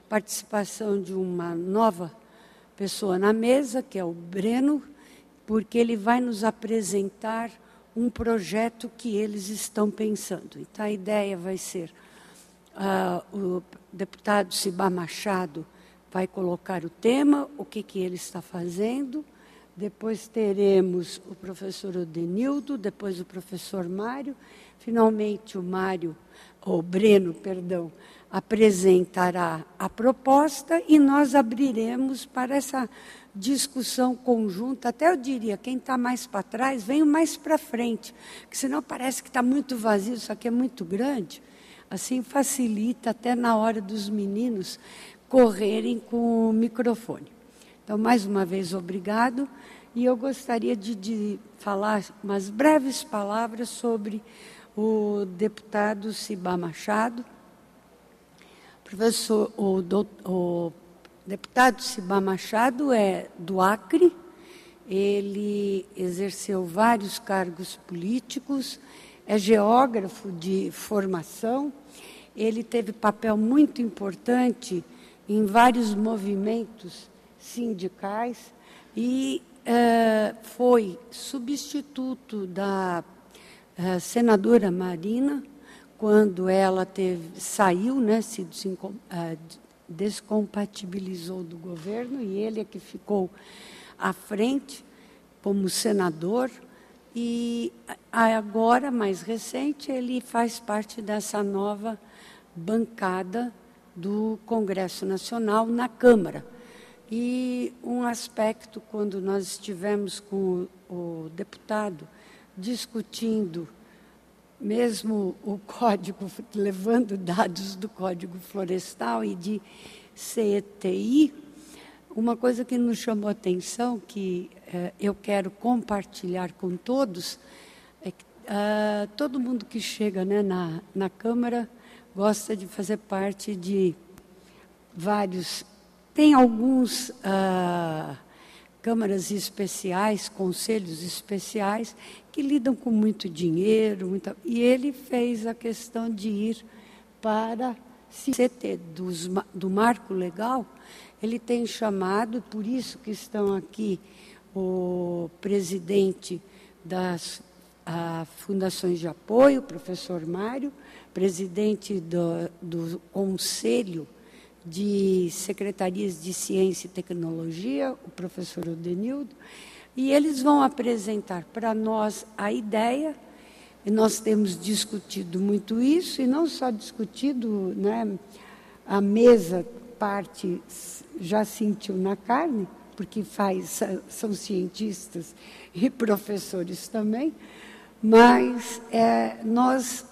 participação de uma nova pessoa na mesa, que é o Breno, porque ele vai nos apresentar um projeto que eles estão pensando. Então, a ideia vai ser, o deputado Cibá Machado vai colocar o tema, o que ele está fazendo, depois teremos o professor Odenildo, depois o professor Mário, finalmente o Breno, apresentará a proposta e nós abriremos para essa discussão conjunta. Até eu diria, quem está mais para trás, venha mais para frente, porque senão parece que está muito vazio, isso aqui é muito grande. Assim facilita até na hora dos meninos correrem com o microfone. Então, mais uma vez, obrigado. E eu gostaria de falar umas breves palavras sobre o deputado Cibá Machado. O deputado Cibá Machado é do Acre, ele exerceu vários cargos políticos, é geógrafo de formação, ele teve papel muito importante em vários movimentos sindicais e foi substituto da senadora Marina, quando ela saiu, né, se descompatibilizou do governo, e ele é que ficou à frente como senador, e agora, mais recente, ele faz parte dessa nova bancada do Congresso Nacional na Câmara. E um aspecto, quando nós estivemos com o deputado discutindo mesmo o código, levando dados do Código Florestal e de CETI, uma coisa que nos chamou a atenção, que eu quero compartilhar com todos, é que todo mundo que chega, né, na Câmara gosta de fazer parte de vários... Tem alguns câmaras especiais, conselhos especiais, que lidam com muito dinheiro, e ele fez a questão de ir para CT do Marco Legal. Ele tem chamado, por isso que estão aqui o presidente das fundações de apoio, o professor Mário, presidente do Conselho de Secretarias de Ciência e Tecnologia, o professor Odenildo, e eles vão apresentar para nós a ideia, e nós temos discutido muito isso, e não só discutido, né, a mesa parte já sentiu na carne, porque são cientistas e professores também, mas nós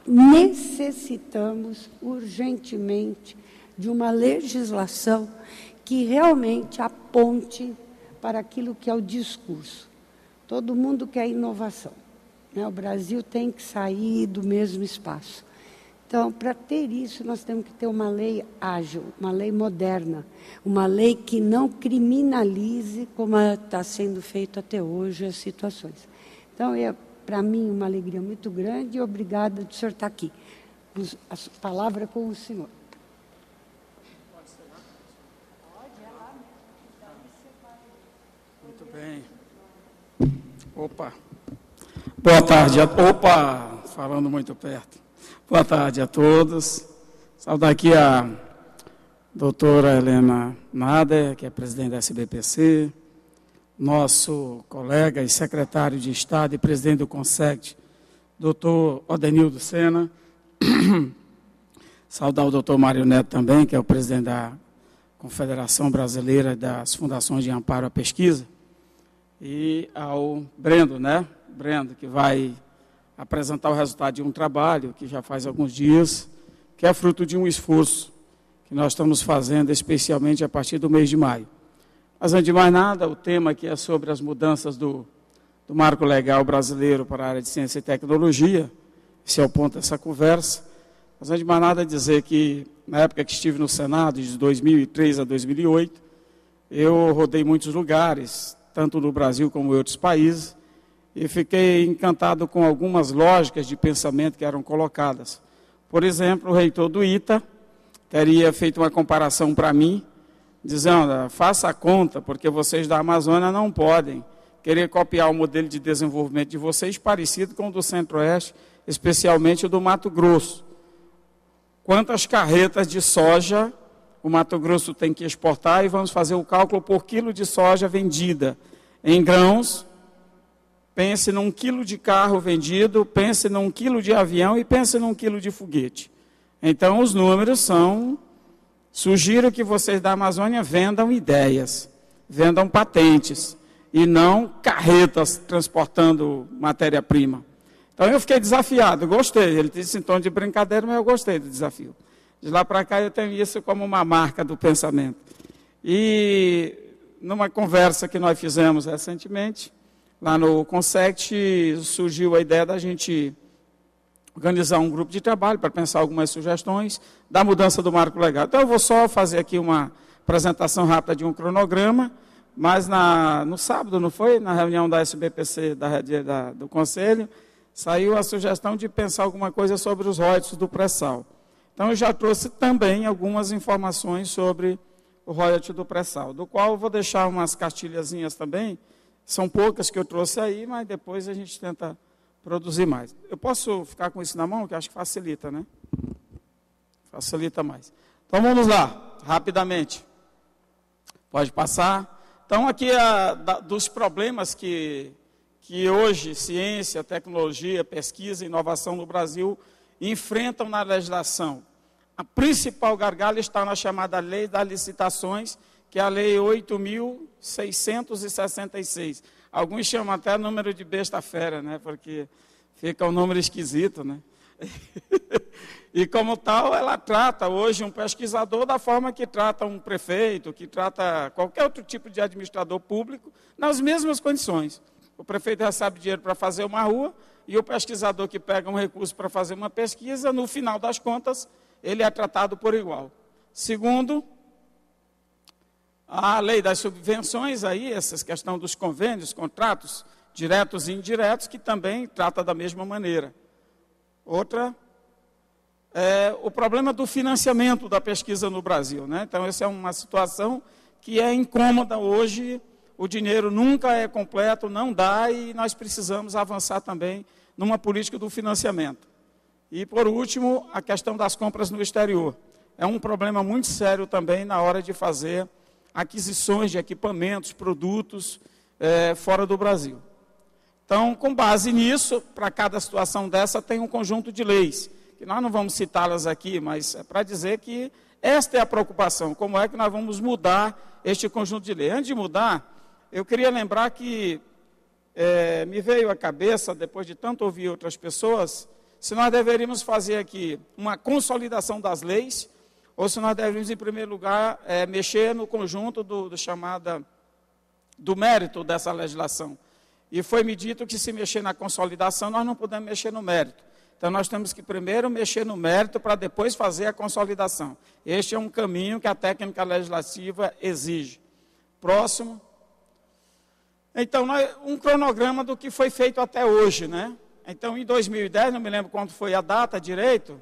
necessitamos urgentemente de uma legislação que realmente aponte para aquilo que é o discurso. Todo mundo quer inovação, né? O Brasil tem que sair do mesmo espaço. Então, para ter isso, nós temos que ter uma lei ágil, uma lei moderna, uma lei que não criminalize, como está sendo feito até hoje, as situações. Então, para mim, uma alegria muito grande e obrigada de o senhor estar aqui. A palavra com o senhor. Muito bem. Opa. Boa tarde. Opa, falando muito perto. Boa tarde a todos. Saudar aqui a doutora Helena Nader, que é presidente da SBPC, nosso colega e secretário de Estado e presidente do CONSECT, doutor Odenildo Sena. Saudar o doutor Mário Neto também, que é o presidente da Confederação Brasileira das Fundações de Amparo à Pesquisa. E ao Brendo, né? Brendo, que vai apresentar o resultado de um trabalho que já faz alguns dias, que é fruto de um esforço que nós estamos fazendo, especialmente a partir do mês de maio. Mas, antes de mais nada, o tema aqui é sobre as mudanças do Marco Legal Brasileiro para a área de Ciência e Tecnologia. Esse é o ponto dessa conversa. Mas, antes de mais nada, dizer que, na época que estive no Senado, de 2003 a 2008, eu rodei muitos lugares, tanto no Brasil como em outros países, e fiquei encantado com algumas lógicas de pensamento que eram colocadas. Por exemplo, o reitor do ITA, teria feito uma comparação para mim, dizendo, faça a conta, porque vocês da Amazônia não podem querer copiar o modelo de desenvolvimento de vocês parecido com o do Centro-Oeste, especialmente o do Mato Grosso. Quantas carretas de soja o Mato Grosso tem que exportar e vamos fazer o cálculo por quilo de soja vendida em grãos. Pense num quilo de carro vendido, pense num quilo de avião e pense num quilo de foguete. Então, os números são... Sugiro que vocês da Amazônia vendam ideias, vendam patentes, e não carretas transportando matéria-prima. Então, eu fiquei desafiado, gostei. Ele disse em tom de brincadeira, mas eu gostei do desafio. De lá para cá, eu tenho isso como uma marca do pensamento. E, numa conversa que nós fizemos recentemente, lá no Consect, surgiu a ideia da gente organizar um grupo de trabalho para pensar algumas sugestões da mudança do marco legal. Então, eu vou só fazer aqui uma apresentação rápida de um cronograma, mas no sábado, não foi? Na reunião da SBPC, do Conselho, saiu a sugestão de pensar alguma coisa sobre os royalties do pré-sal. Então, eu já trouxe também algumas informações sobre o royalty do pré-sal, do qual eu vou deixar umas cartilhazinhas também. São poucas que eu trouxe aí, mas depois a gente tenta produzir mais. Eu posso ficar com isso na mão, que acho que facilita, né? Facilita mais. Então, vamos lá, rapidamente. Pode passar. Então, aqui, dos problemas que hoje ciência, tecnologia, pesquisa e inovação no Brasil enfrentam na legislação. A principal gargalo está na chamada Lei das Licitações, que é a Lei 8.666. Alguns chamam até número de besta-fera, né? Porque fica um número esquisito, né? E como tal, ela trata hoje um pesquisador da forma que trata um prefeito, que trata qualquer outro tipo de administrador público, nas mesmas condições. O prefeito recebe dinheiro para fazer uma rua, e o pesquisador que pega um recurso para fazer uma pesquisa, no final das contas, ele é tratado por igual. Segundo, a lei das subvenções, aí, essa questão dos convênios, contratos diretos e indiretos, que também trata da mesma maneira. Outra, o problema do financiamento da pesquisa no Brasil, né? Então, essa é uma situação que é incômoda hoje, o dinheiro nunca é completo, não dá, e nós precisamos avançar também numa política do financiamento. E, por último, a questão das compras no exterior. É um problema muito sério também na hora de fazer aquisições de equipamentos, produtos fora do Brasil. Então, com base nisso, para cada situação dessa, tem um conjunto de leis, que nós não vamos citá-las aqui, mas é para dizer que esta é a preocupação, como é que nós vamos mudar este conjunto de leis. Antes de mudar, eu queria lembrar que me veio à cabeça, depois de tanto ouvir outras pessoas, se nós deveríamos fazer aqui uma consolidação das leis, ou se nós deveríamos, em primeiro lugar, mexer no conjunto do mérito dessa legislação. E foi-me dito que se mexer na consolidação, nós não podemos mexer no mérito. Então, nós temos que primeiro mexer no mérito para depois fazer a consolidação. Este é um caminho que a técnica legislativa exige. Próximo. Então, um cronograma do que foi feito até hoje, né? Então, em 2010, não me lembro quando foi a data direito,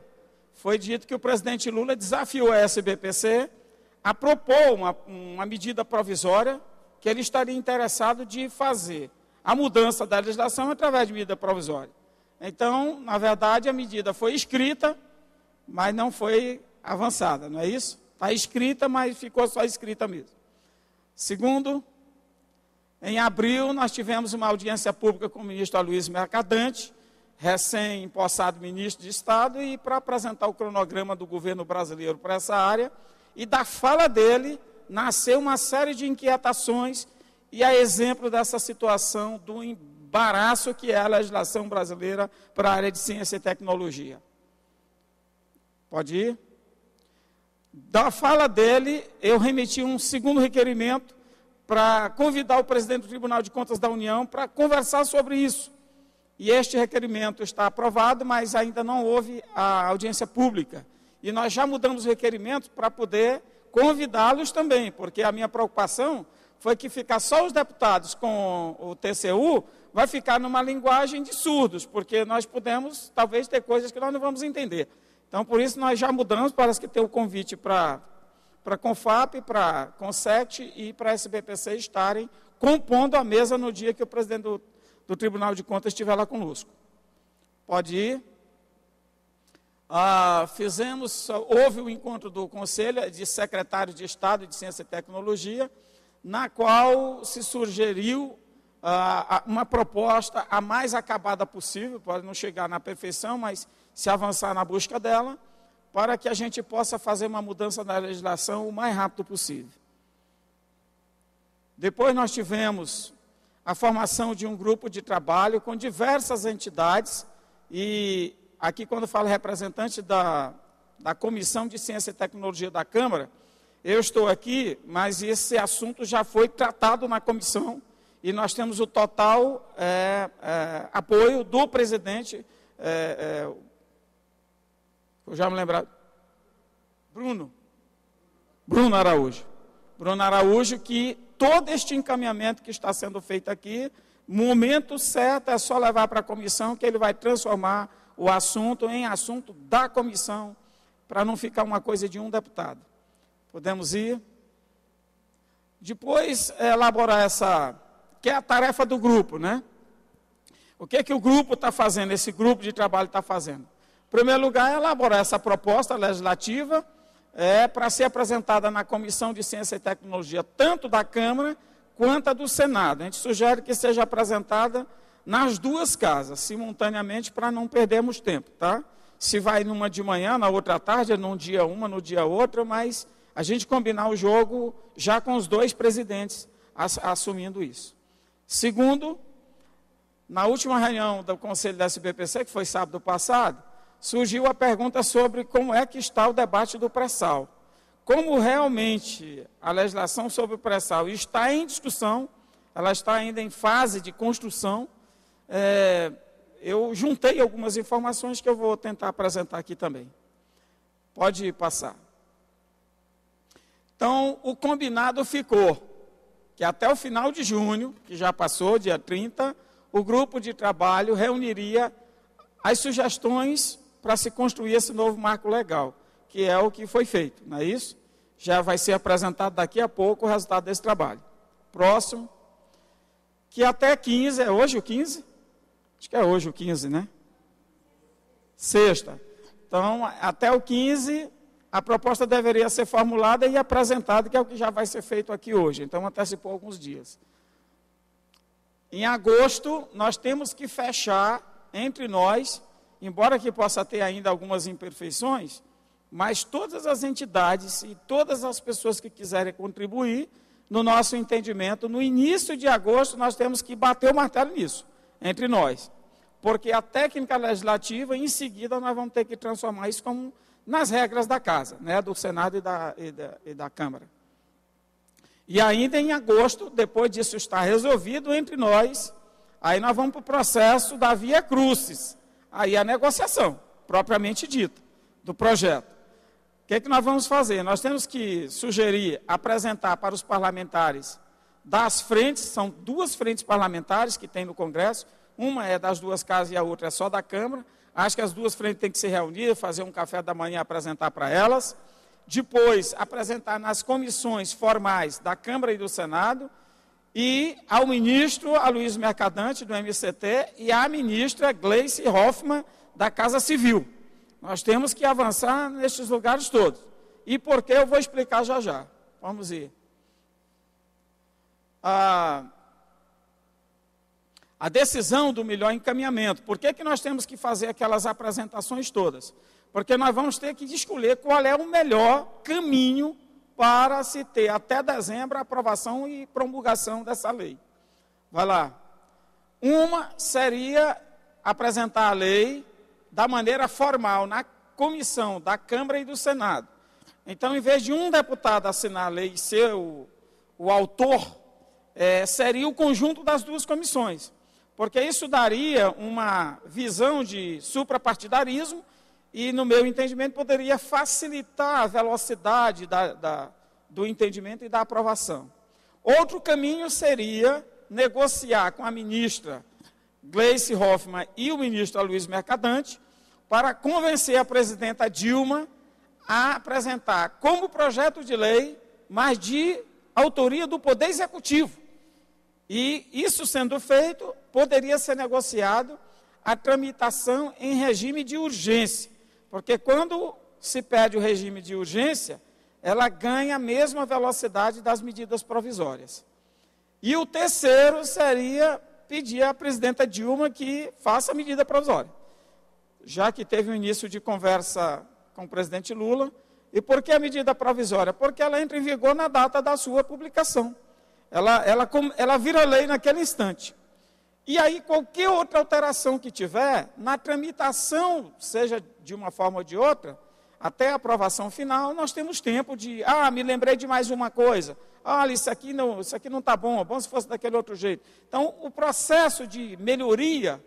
foi dito que o presidente Lula desafiou a SBPC a propor uma medida provisória que ele estaria interessado de fazer a mudança da legislação através de medida provisória. Então, na verdade, a medida foi escrita, mas não foi avançada, não é isso? Está escrita, mas ficou só escrita mesmo. Segundo, em abril, nós tivemos uma audiência pública com o ministro Aloysio Mercadante, recém-empossado ministro de Estado, e para apresentar o cronograma do governo brasileiro para essa área, e da fala dele nasceu uma série de inquietações, e a exemplo dessa situação do embaraço que é a legislação brasileira para a área de ciência e tecnologia. Pode ir? Da fala dele, eu remeti um segundo requerimento para convidar o presidente do Tribunal de Contas da União para conversar sobre isso. E este requerimento está aprovado, mas ainda não houve a audiência pública. E nós já mudamos o requerimento para poder convidá-los também, porque a minha preocupação foi que ficar só os deputados com o TCU vai ficar numa linguagem de surdos, porque nós podemos, talvez, ter coisas que nós não vamos entender. Então, por isso, nós já mudamos, parece que tem o convite para a CONFAP, para a CONSET e para a SBPC estarem compondo a mesa no dia que o presidente do Tribunal de Contas estiver lá conosco. Pode ir. Houve o encontro do Conselho de Secretários de Estado de Ciência e Tecnologia, na qual se sugeriu uma proposta a mais acabada possível, pode não chegar na perfeição, mas se avançar na busca dela, para que a gente possa fazer uma mudança na legislação o mais rápido possível. Depois nós tivemos a formação de um grupo de trabalho com diversas entidades, e aqui quando falo representante da Comissão de Ciência e Tecnologia da Câmara, eu estou aqui, mas esse assunto já foi tratado na comissão, e nós temos o total apoio do presidente, eu já me lembro, Bruno Araújo. Bruno Araújo, que todo este encaminhamento que está sendo feito aqui, no momento certo é só levar para a comissão, que ele vai transformar o assunto em assunto da comissão, para não ficar uma coisa de um deputado. Podemos ir? Depois, elaborar que é a tarefa do grupo, né? O que é que o grupo está fazendo, esse grupo de trabalho está fazendo? Em primeiro lugar, é elaborar essa proposta legislativa, para ser apresentada na Comissão de Ciência e Tecnologia, tanto da Câmara quanto a do Senado. A gente sugere que seja apresentada nas duas casas, simultaneamente, para não perdermos tempo, tá? Se vai numa de manhã, na outra à tarde, num dia uma, no dia outra, mas a gente combinar o jogo já com os dois presidentes assumindo isso. Segundo, na última reunião do Conselho da SBPC, que foi sábado passado, surgiu a pergunta sobre como é que está o debate do pré-sal. Como realmente a legislação sobre o pré-sal está em discussão, ela está ainda em fase de construção, eu juntei algumas informações que eu vou tentar apresentar aqui também. Pode passar. Então, o combinado ficou que até o final de junho, que já passou, dia 30, o grupo de trabalho reuniria as sugestões para se construir esse novo marco legal, que é o que foi feito, não é isso? Já vai ser apresentado daqui a pouco o resultado desse trabalho. Próximo, que até 15, é hoje o 15? Acho que é hoje o 15, né? Sexta. Então, até o 15, a proposta deveria ser formulada e apresentada, que é o que já vai ser feito aqui hoje. Então, antecipou alguns dias. Em agosto, nós temos que fechar entre nós, embora que possa ter ainda algumas imperfeições, mas todas as entidades e todas as pessoas que quiserem contribuir, no nosso entendimento, no início de agosto, nós temos que bater o martelo nisso, entre nós. Porque a técnica legislativa, em seguida, nós vamos ter que transformar isso como nas regras da casa, né, do Senado e da Câmara. E ainda em agosto, depois disso estar resolvido entre nós, aí nós vamos para o processo da via crucis, aí a negociação, propriamente dita, do projeto. O que é que nós vamos fazer? Nós temos que sugerir, apresentar para os parlamentares das frentes, são duas frentes parlamentares que tem no Congresso, uma é das duas casas e a outra é só da Câmara. Acho que as duas frentes têm que se reunir, fazer um café da manhã e apresentar para elas. Depois, apresentar nas comissões formais da Câmara e do Senado, e ao ministro Aloysio Mercadante, do MCT, e à ministra Gleice Hoffmann, da Casa Civil. Nós temos que avançar nestes lugares todos. E por que eu vou explicar já já. Vamos ir. A decisão do melhor encaminhamento. Por que que nós temos que fazer aquelas apresentações todas? Porque nós vamos ter que escolher qual é o melhor caminho para se ter até dezembro a aprovação e promulgação dessa lei. Vai lá. Uma seria apresentar a lei da maneira formal na comissão da Câmara e do Senado. Então, em vez de um deputado assinar a lei e ser o autor, seria o conjunto das duas comissões. Porque isso daria uma visão de suprapartidarismo e, no meu entendimento, poderia facilitar a velocidade do entendimento e da aprovação. Outro caminho seria negociar com a ministra Gleice Hoffmann e o ministro Aloysio Mercadante para convencer a presidenta Dilma a apresentar como projeto de lei, mas de autoria do Poder Executivo. E isso sendo feito, poderia ser negociado a tramitação em regime de urgência, porque quando se pede o regime de urgência, ela ganha a mesma velocidade das medidas provisórias. E o terceiro seria pedir à presidenta Dilma que faça a medida provisória, já que teve um início de conversa com o presidente Lula. E por que a medida provisória? Porque ela entra em vigor na data da sua publicação. Ela vira lei naquele instante. E aí, qualquer outra alteração que tiver, na tramitação, seja de uma forma ou de outra, até a aprovação final, nós temos tempo de, me lembrei de mais uma coisa, isso aqui não está bom, é bom se fosse daquele outro jeito. Então, o processo de melhoria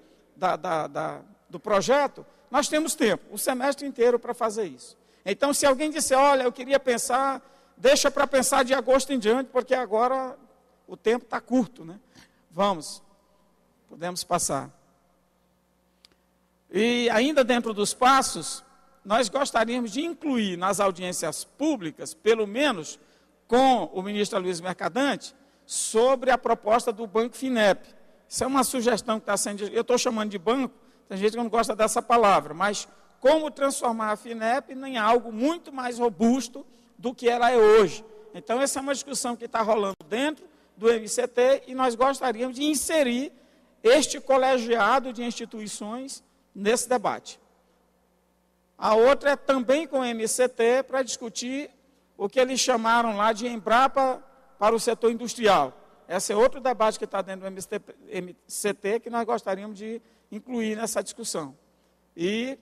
do projeto, nós temos tempo, o semestre inteiro para fazer isso. Então, se alguém disser, olha, eu queria pensar, deixa para pensar de agosto em diante, porque agora o tempo está curto, né? Podemos passar. E ainda dentro dos passos, nós gostaríamos de incluir nas audiências públicas, pelo menos com o ministro Luiz Mercadante, sobre a proposta do Banco FINEP. Isso é uma sugestão que está sendo... Eu estou chamando de banco, tem gente que não gosta dessa palavra, mas como transformar a FINEP em algo muito mais robusto do que ela é hoje. Então, essa é uma discussão que está rolando dentro do MCT e nós gostaríamos de inserir este colegiado de instituições nesse debate. A outra é também com o MCT para discutir o que eles chamaram lá de Embrapa para o setor industrial. Esse é outro debate que está dentro do MCT que nós gostaríamos de incluir nessa discussão. E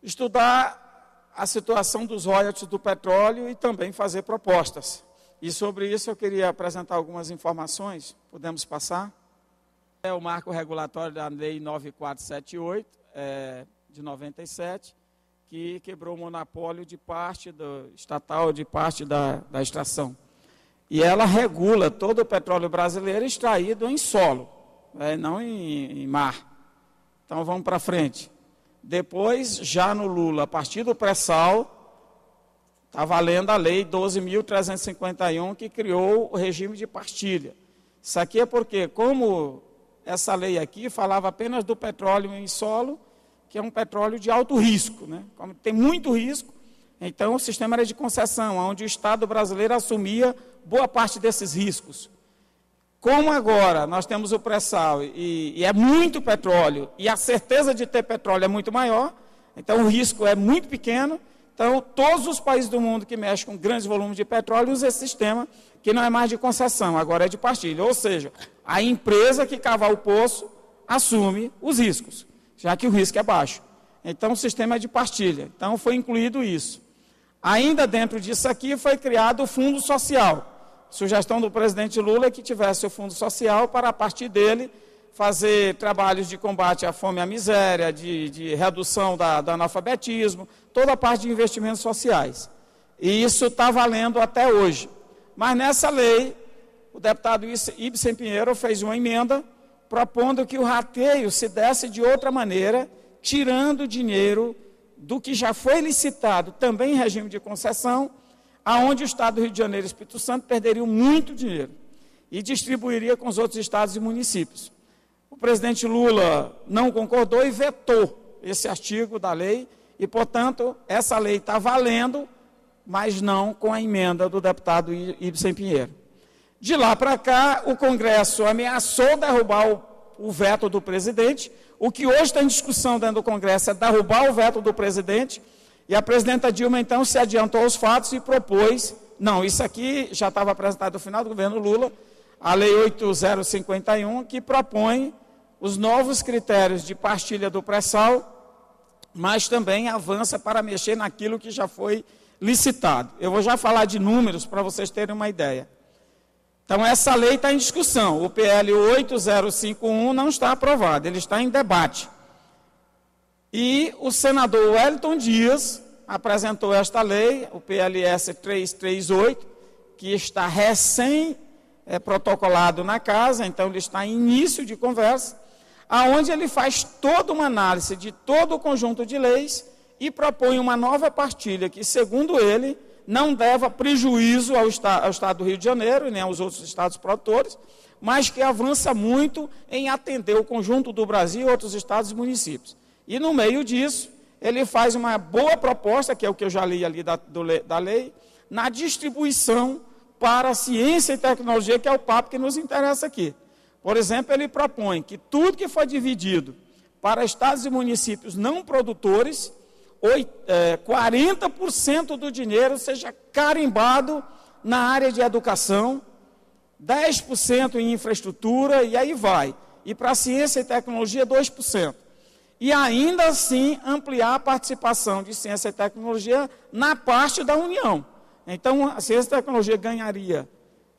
estudar a situação dos royalties do petróleo e também fazer propostas. E sobre isso eu queria apresentar algumas informações, podemos passar? É o marco regulatório da Lei 9478, de 97, que quebrou o monopólio de parte estatal, de parte da extração. E ela regula todo o petróleo brasileiro extraído em solo, não em mar. Então vamos para frente. Depois, já no Lula, a partir do pré-sal, está valendo a Lei 12.351, que criou o regime de partilha. Isso aqui é porque, como essa lei aqui falava apenas do petróleo em solo, que é um petróleo de alto risco, né? Como tem muito risco, então o sistema era de concessão, onde o Estado brasileiro assumia boa parte desses riscos. Como agora nós temos o pré-sal e é muito petróleo, e a certeza de ter petróleo é muito maior, então o risco é muito pequeno, então todos os países do mundo que mexem com grandes volumes de petróleo usam esse sistema, que não é mais de concessão, agora é de partilha. Ou seja, a empresa que cavar o poço assume os riscos, já que o risco é baixo. Então o sistema é de partilha, então foi incluído isso. Ainda dentro disso aqui foi criado o Fundo Social. Sugestão do presidente Lula é que tivesse o Fundo Social para, a partir dele, fazer trabalhos de combate à fome e à miséria, de redução do analfabetismo, toda a parte de investimentos sociais. E isso está valendo até hoje. Mas nessa lei, o deputado Ibsen Pinheiro fez uma emenda propondo que o rateio se desse de outra maneira, tirando dinheiro do que já foi licitado, também em regime de concessão, aonde o Estado do Rio de Janeiro e Espírito Santo perderiam muito dinheiro e distribuiria com os outros estados e municípios. O presidente Lula não concordou e vetou esse artigo da lei e, portanto, essa lei está valendo, mas não com a emenda do deputado Ibsen Pinheiro. De lá para cá, o Congresso ameaçou derrubar o veto do presidente. O que hoje está em discussão dentro do Congresso é derrubar o veto do presidente. E a presidenta Dilma, então, se adiantou aos fatos e propôs, não, isso aqui já estava apresentado no final do governo Lula, a Lei 8051, que propõe os novos critérios de partilha do pré-sal, mas também avança para mexer naquilo que já foi licitado. Eu vou já falar de números para vocês terem uma ideia. Então, essa lei está em discussão. O PL 8051 não está aprovado, ele está em debate. E o senador Wellington Dias apresentou esta lei, o PLS 338, que está recém-protocolado na casa, então ele está em início de conversa. aonde ele faz toda uma análise de todo o conjunto de leis e propõe uma nova partilha que, segundo ele, não leva prejuízo ao Estado do Rio de Janeiro e nem aos outros estados produtores, mas que avança muito em atender o conjunto do Brasil e outros estados e municípios. E, no meio disso, ele faz uma boa proposta, que é o que eu já li ali da lei, na distribuição para a ciência e tecnologia, que é o papo que nos interessa aqui. Por exemplo, ele propõe que tudo que for dividido para estados e municípios não produtores, 40% do dinheiro seja carimbado na área de educação, 10% em infraestrutura, e aí vai. E para a ciência e tecnologia, 2%. E ainda assim ampliar a participação de ciência e tecnologia na parte da União. Então, a ciência e tecnologia ganharia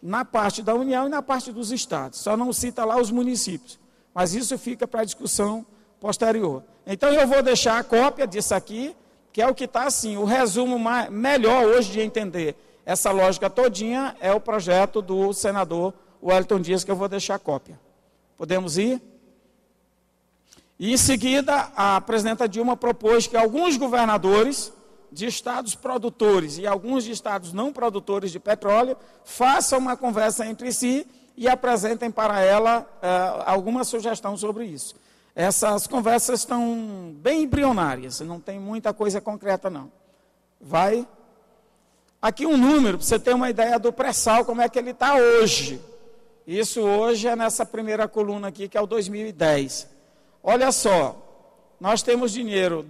na parte da União e na parte dos estados. Só não cita lá os municípios. Mas isso fica para discussão posterior. Então, eu vou deixar a cópia disso aqui, que é o que está assim, o resumo melhor hoje de entender essa lógica todinha é o projeto do senador Wellington Dias, que eu vou deixar a cópia. Podemos ir? E, em seguida, a presidenta Dilma propôs que alguns governadores de estados produtores e alguns de estados não produtores de petróleo façam uma conversa entre si e apresentem para ela alguma sugestão sobre isso. Essas conversas estão bem embrionárias, não tem muita coisa concreta, não. Vai. Aqui um número, para você ter uma ideia do pré-sal, como é que ele está hoje. Isso hoje é nessa primeira coluna aqui, que é o 2010. Olha só, nós temos dinheiro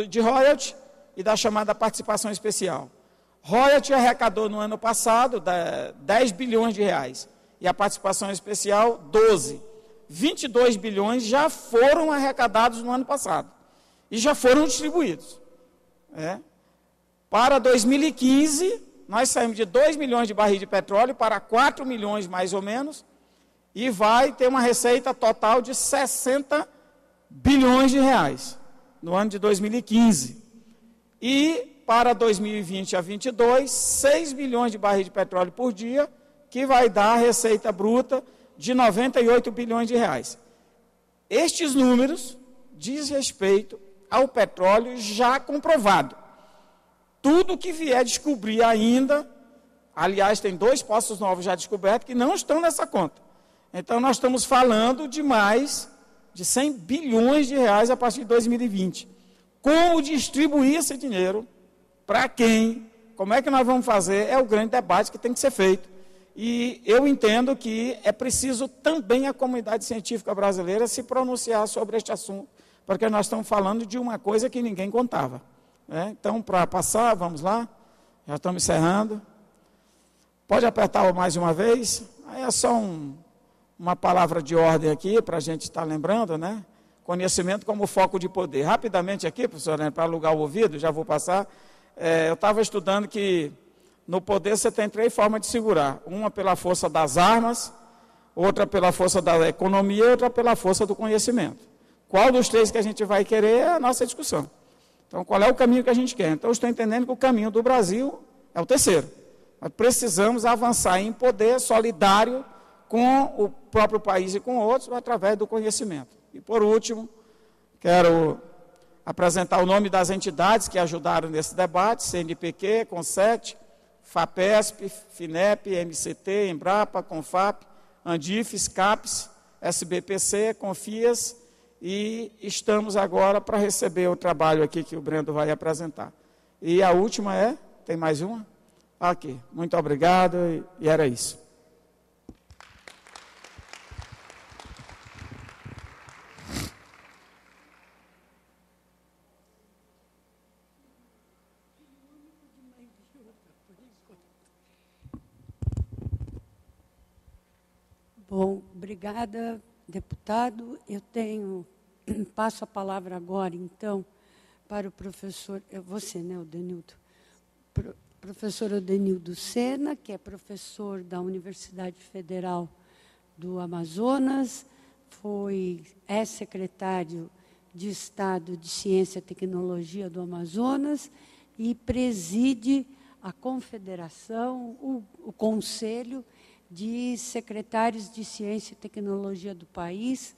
de royalty e da chamada participação especial. Royalty arrecadou no ano passado 10 bilhões de reais e a participação especial 12. 22 bilhões já foram arrecadados no ano passado e já foram distribuídos. Para 2015, nós saímos de 2 milhões de barris de petróleo para 4 milhões mais ou menos, e vai ter uma receita total de 60 bilhões de reais no ano de 2015. E para 2020 a 2022, 6 milhões de barris de petróleo por dia, que vai dar a receita bruta de 98 bilhões de reais. Estes números diz respeito ao petróleo já comprovado. Tudo que vier descobrir ainda, aliás, tem 2 poços novos já descobertos que não estão nessa conta. Então, nós estamos falando de mais de 100 bilhões de reais a partir de 2020. Como distribuir esse dinheiro? Para quem? Como é que nós vamos fazer? É o grande debate que tem que ser feito. E eu entendo que é preciso também a comunidade científica brasileira se pronunciar sobre este assunto, porque nós estamos falando de uma coisa que ninguém contava. Então, para passar, vamos lá. Já estamos encerrando. Pode apertar mais uma vez. Aí é só uma palavra de ordem aqui, para a gente estar lembrando, né? Conhecimento como foco de poder. Rapidamente aqui, professor, para alugar o ouvido, já vou passar. Eu estava estudando que no poder você tem 3 formas de segurar. Uma pela força das armas, outra pela força da economia e outra pela força do conhecimento. Qual dos 3 que a gente vai querer é a nossa discussão. Então, qual é o caminho que a gente quer? Então, eu estou entendendo que o caminho do Brasil é o terceiro. Nós precisamos avançar em poder solidário com o próprio país e com outros, através do conhecimento. E, por último, quero apresentar o nome das entidades que ajudaram nesse debate: CNPq, CONSET, FAPESP, FINEP, MCT, Embrapa, CONFAP, ANDIF, SCAPES, SBPC, CONFIAS, e estamos agora para receber o trabalho aqui que o Brendo vai apresentar. E a última tem mais uma? Aqui, muito obrigado, e era isso. Bom, obrigada, deputado. Eu passo a palavra agora, então, para o professor, você, né, Odenildo? Professor Odenildo Sena, que é professor da Universidade Federal do Amazonas, é secretário de Estado de Ciência e Tecnologia do Amazonas e preside a confederação, o conselho de secretários de Ciência e Tecnologia do país,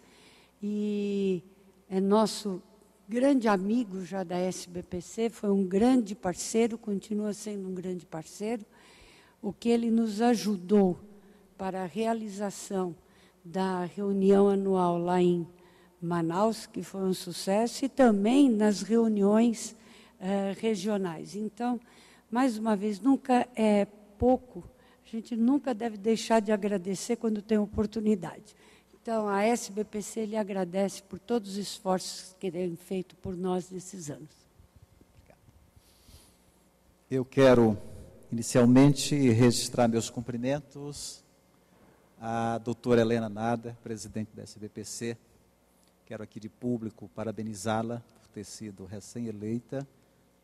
e é nosso grande amigo já da SBPC, foi um grande parceiro, continua sendo um grande parceiro. O que ele nos ajudou para a realização da reunião anual lá em Manaus, que foi um sucesso, e também nas reuniões regionais. Então, mais uma vez, nunca é pouco, a gente nunca deve deixar de agradecer quando tem oportunidade. Então, a SBPC lhe agradece por todos os esforços que têm feito por nós nesses anos. Eu quero, inicialmente, registrar meus cumprimentos à doutora Helena Nader, presidente da SBPC. Quero aqui de público parabenizá-la por ter sido recém-eleita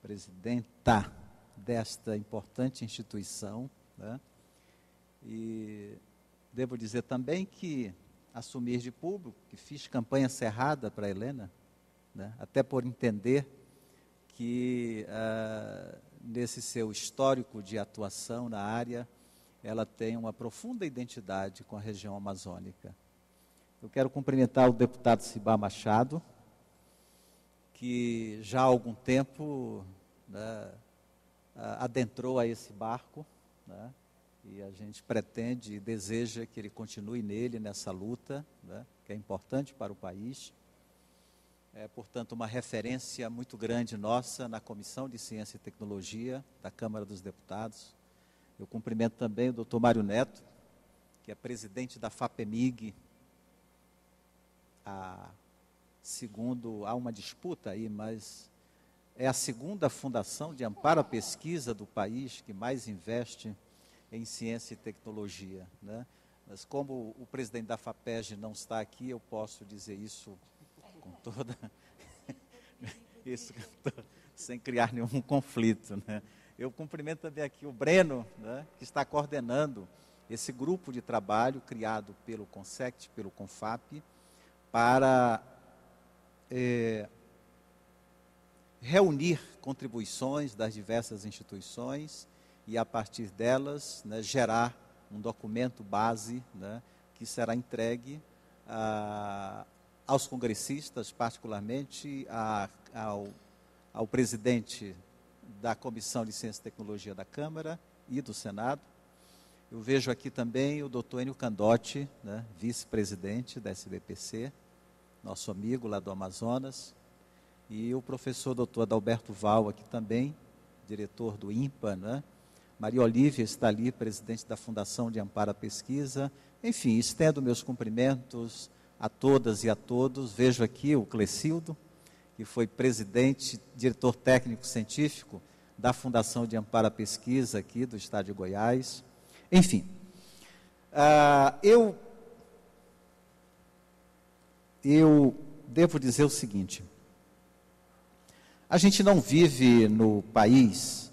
presidenta desta importante instituição, né? E devo dizer também que assumir de público, que fiz campanha cerrada para a Helena, né? Até por entender que nesse seu histórico de atuação na área, ela tem uma profunda identidade com a região amazônica. Eu quero cumprimentar o deputado Cibá Machado, que já há algum tempo, né, adentrou a esse barco, né, e a gente pretende e deseja que ele continue nele, nessa luta, né, que é importante para o país. É, portanto, uma referência muito grande nossa na Comissão de Ciência e Tecnologia da Câmara dos Deputados. Eu cumprimento também o doutor Mário Neto, que é presidente da FAPEMIG. Segundo, há uma disputa aí, mas é a segunda fundação de amparo à pesquisa do país que mais investe em ciência e tecnologia, né? Mas como o presidente da FAPESG não está aqui, eu posso dizer isso com toda isso sem criar nenhum conflito, né? Eu cumprimento também aqui o Breno, né, que está coordenando esse grupo de trabalho criado pelo CONSECT, pelo CONFAP, para reunir contribuições das diversas instituições e, a partir delas, né, gerar um documento base, né, que será entregue aos congressistas, particularmente ao presidente da Comissão de Ciência e Tecnologia da Câmara e do Senado. Eu vejo aqui também o doutor Enio Candotti, né, vice-presidente da SBPC, nosso amigo lá do Amazonas, e o professor doutor Adalberto Val aqui também, diretor do INPA, né? Maria Olívia está ali, presidente da Fundação de Amparo à Pesquisa. Enfim, estendo meus cumprimentos a todas e a todos. Vejo aqui o Clecildo, que foi presidente, diretor técnico científico da Fundação de Amparo à Pesquisa aqui do estado de Goiás. Enfim, eu devo dizer o seguinte: a gente não vive no país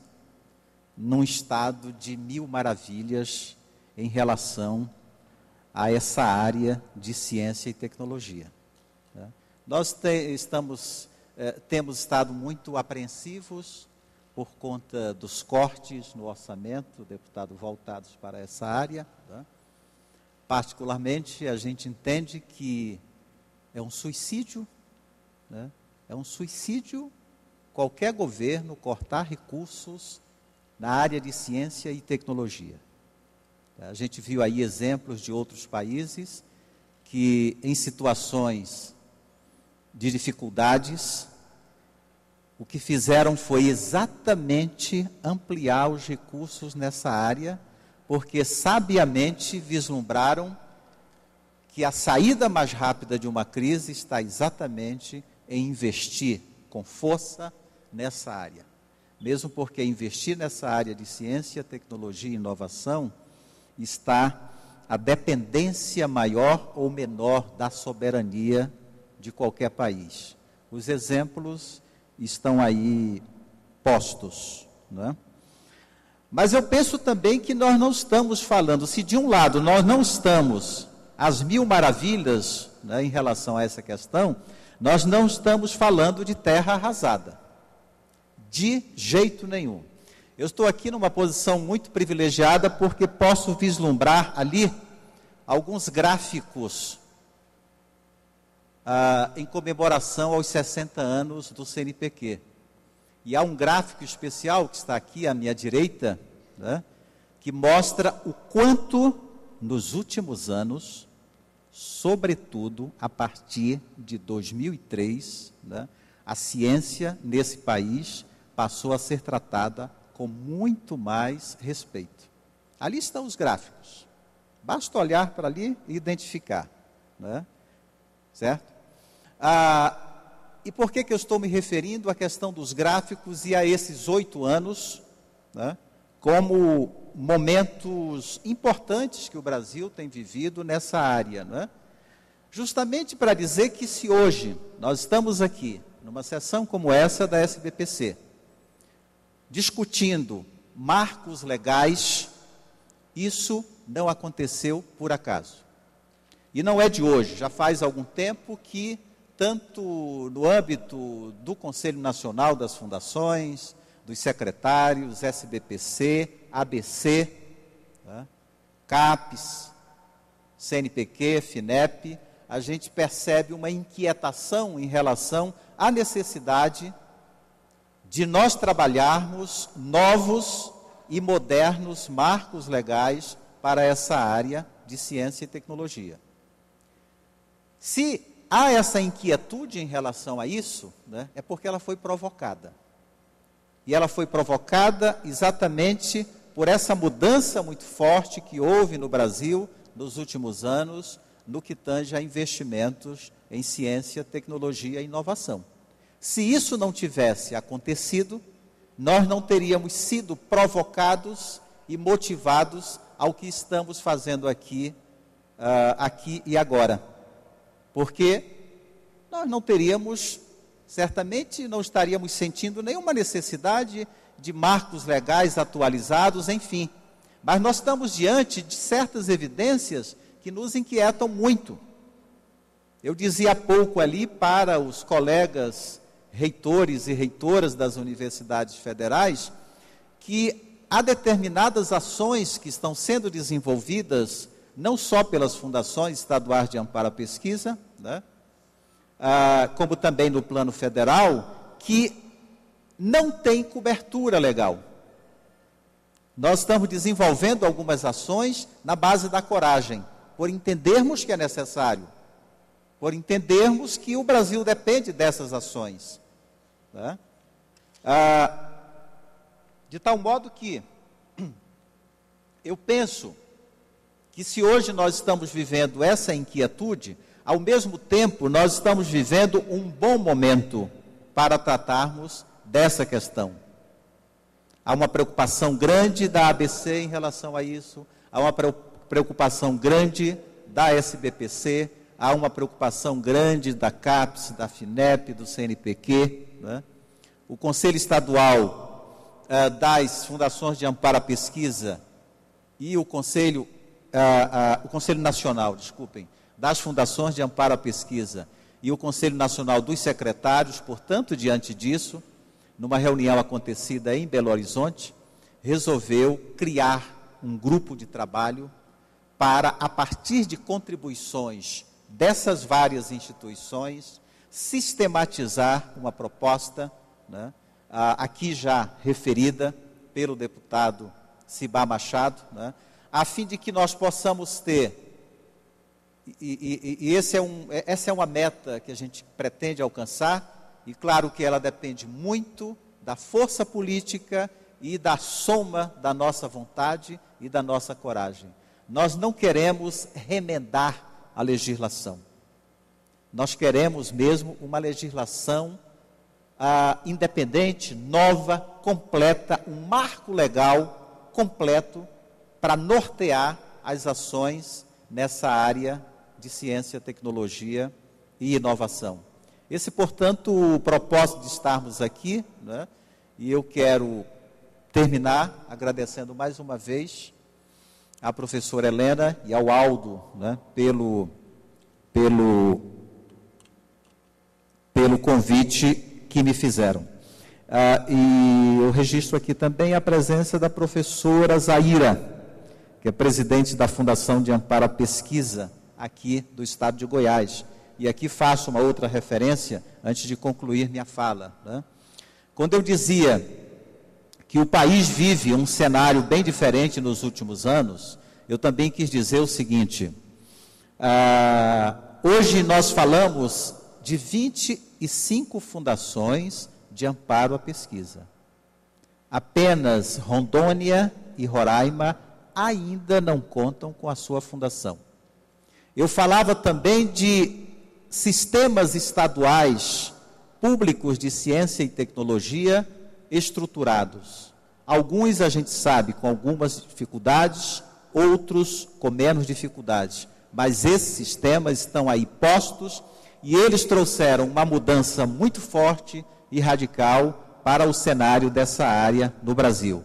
num estado de mil maravilhas em relação a essa área de ciência e tecnologia, né? Nós temos estado muito apreensivos por conta dos cortes no orçamento, deputado, voltados para essa área, né? Particularmente, a gente entende que é um suicídio, né? É um suicídio qualquer governo cortar recursos na área de ciência e tecnologia. A gente viu aí exemplos de outros países que, em situações de dificuldades, o que fizeram foi exatamente ampliar os recursos nessa área, porque sabiamente vislumbraram que a saída mais rápida de uma crise está exatamente em investir com força nessa área. Mesmo porque investir nessa área de ciência, tecnologia e inovação está a dependência maior ou menor da soberania de qualquer país. Os exemplos estão aí postos, não é? Mas eu penso também que nós não estamos falando, se de um lado nós não estamos às mil maravilhas, né, em relação a essa questão, nós não estamos falando de terra arrasada, de jeito nenhum. Eu estou aqui numa posição muito privilegiada porque posso vislumbrar ali alguns gráficos em comemoração aos 60 anos do CNPq. E há um gráfico especial que está aqui à minha direita, né, que mostra o quanto, nos últimos anos, sobretudo a partir de 2003, né, a ciência nesse país passou a ser tratada com muito mais respeito. Ali estão os gráficos. Basta olhar para ali e identificar, né? Certo? E por que eu estou me referindo à questão dos gráficos e a esses 8 anos, né, como momentos importantes que o Brasil tem vivido nessa área, né? Justamente para dizer que se hoje nós estamos aqui, numa sessão como essa da SBPC, discutindo marcos legais, isso não aconteceu por acaso. E não é de hoje, já faz algum tempo que, tanto no âmbito do Conselho Nacional das Fundações, dos secretários, SBPC, ABC, né, CAPES, CNPq, FINEP, a gente percebe uma inquietação em relação à necessidade de nós trabalharmos novos e modernos marcos legais para essa área de ciência e tecnologia. Se há essa inquietude em relação a isso, né, é porque ela foi provocada. E ela foi provocada exatamente por essa mudança muito forte que houve no Brasil nos últimos anos, no que tange a investimentos em ciência, tecnologia e inovação. Se isso não tivesse acontecido, nós não teríamos sido provocados e motivados ao que estamos fazendo aqui e agora. Porque nós não teríamos, certamente não estaríamos sentindo nenhuma necessidade de marcos legais atualizados, enfim. Mas nós estamos diante de certas evidências que nos inquietam muito. Eu dizia há pouco ali para os colegas reitores e reitoras das universidades federais que há determinadas ações que estão sendo desenvolvidas não só pelas fundações estaduais de amparo à pesquisa, né, como também no plano federal, que não tem cobertura legal. Nós estamos desenvolvendo algumas ações na base da coragem, por entendermos que é necessário, por entendermos que o Brasil depende dessas ações, né? De tal modo que eu penso que se hoje nós estamos vivendo essa inquietude, ao mesmo tempo nós estamos vivendo um bom momento para tratarmos dessa questão. Há uma preocupação grande da ABC em relação a isso, há uma preocupação grande da SBPC, há uma preocupação grande da CAPES, da FINEP, do CNPq, né? O Conselho Estadual das Fundações de Amparo à Pesquisa e o Conselho Nacional, das Fundações de Amparo à Pesquisa e o Conselho Nacional dos Secretários, portanto, diante disso, numa reunião acontecida em Belo Horizonte, resolveu criar um grupo de trabalho para, a partir de contribuições dessas várias instituições, sistematizar uma proposta, né, aqui já referida pelo deputado Cibá Machado, né, a fim de que nós possamos ter, essa é uma meta que a gente pretende alcançar, e claro que ela depende muito da força política e da soma da nossa vontade e da nossa coragem. Nós não queremos remendar a legislação. Nós queremos mesmo uma legislação independente, nova, completa, um marco legal completo para nortear as ações nessa área de ciência, tecnologia e inovação. Esse, portanto, o propósito de estarmos aqui, né? E eu quero terminar agradecendo mais uma vez à professora Helena e ao Aldo, né, pelo convite que me fizeram. E eu registro aqui também a presença da professora Zaira, que é presidente da Fundação de Amparo à Pesquisa aqui do estado de Goiás, e aqui faço uma outra referência antes de concluir minha fala, né? Quando eu dizia que o país vive um cenário bem diferente nos últimos anos, eu também quis dizer o seguinte: hoje nós falamos de 25 fundações de amparo à pesquisa. Apenas Rondônia e Roraima ainda não contam com a sua fundação. Eu falava também de sistemas estaduais públicos de ciência e tecnologia estruturados. Alguns a gente sabe com algumas dificuldades, outros com menos dificuldades, mas esses sistemas estão aí postos e eles trouxeram uma mudança muito forte e radical para o cenário dessa área no Brasil.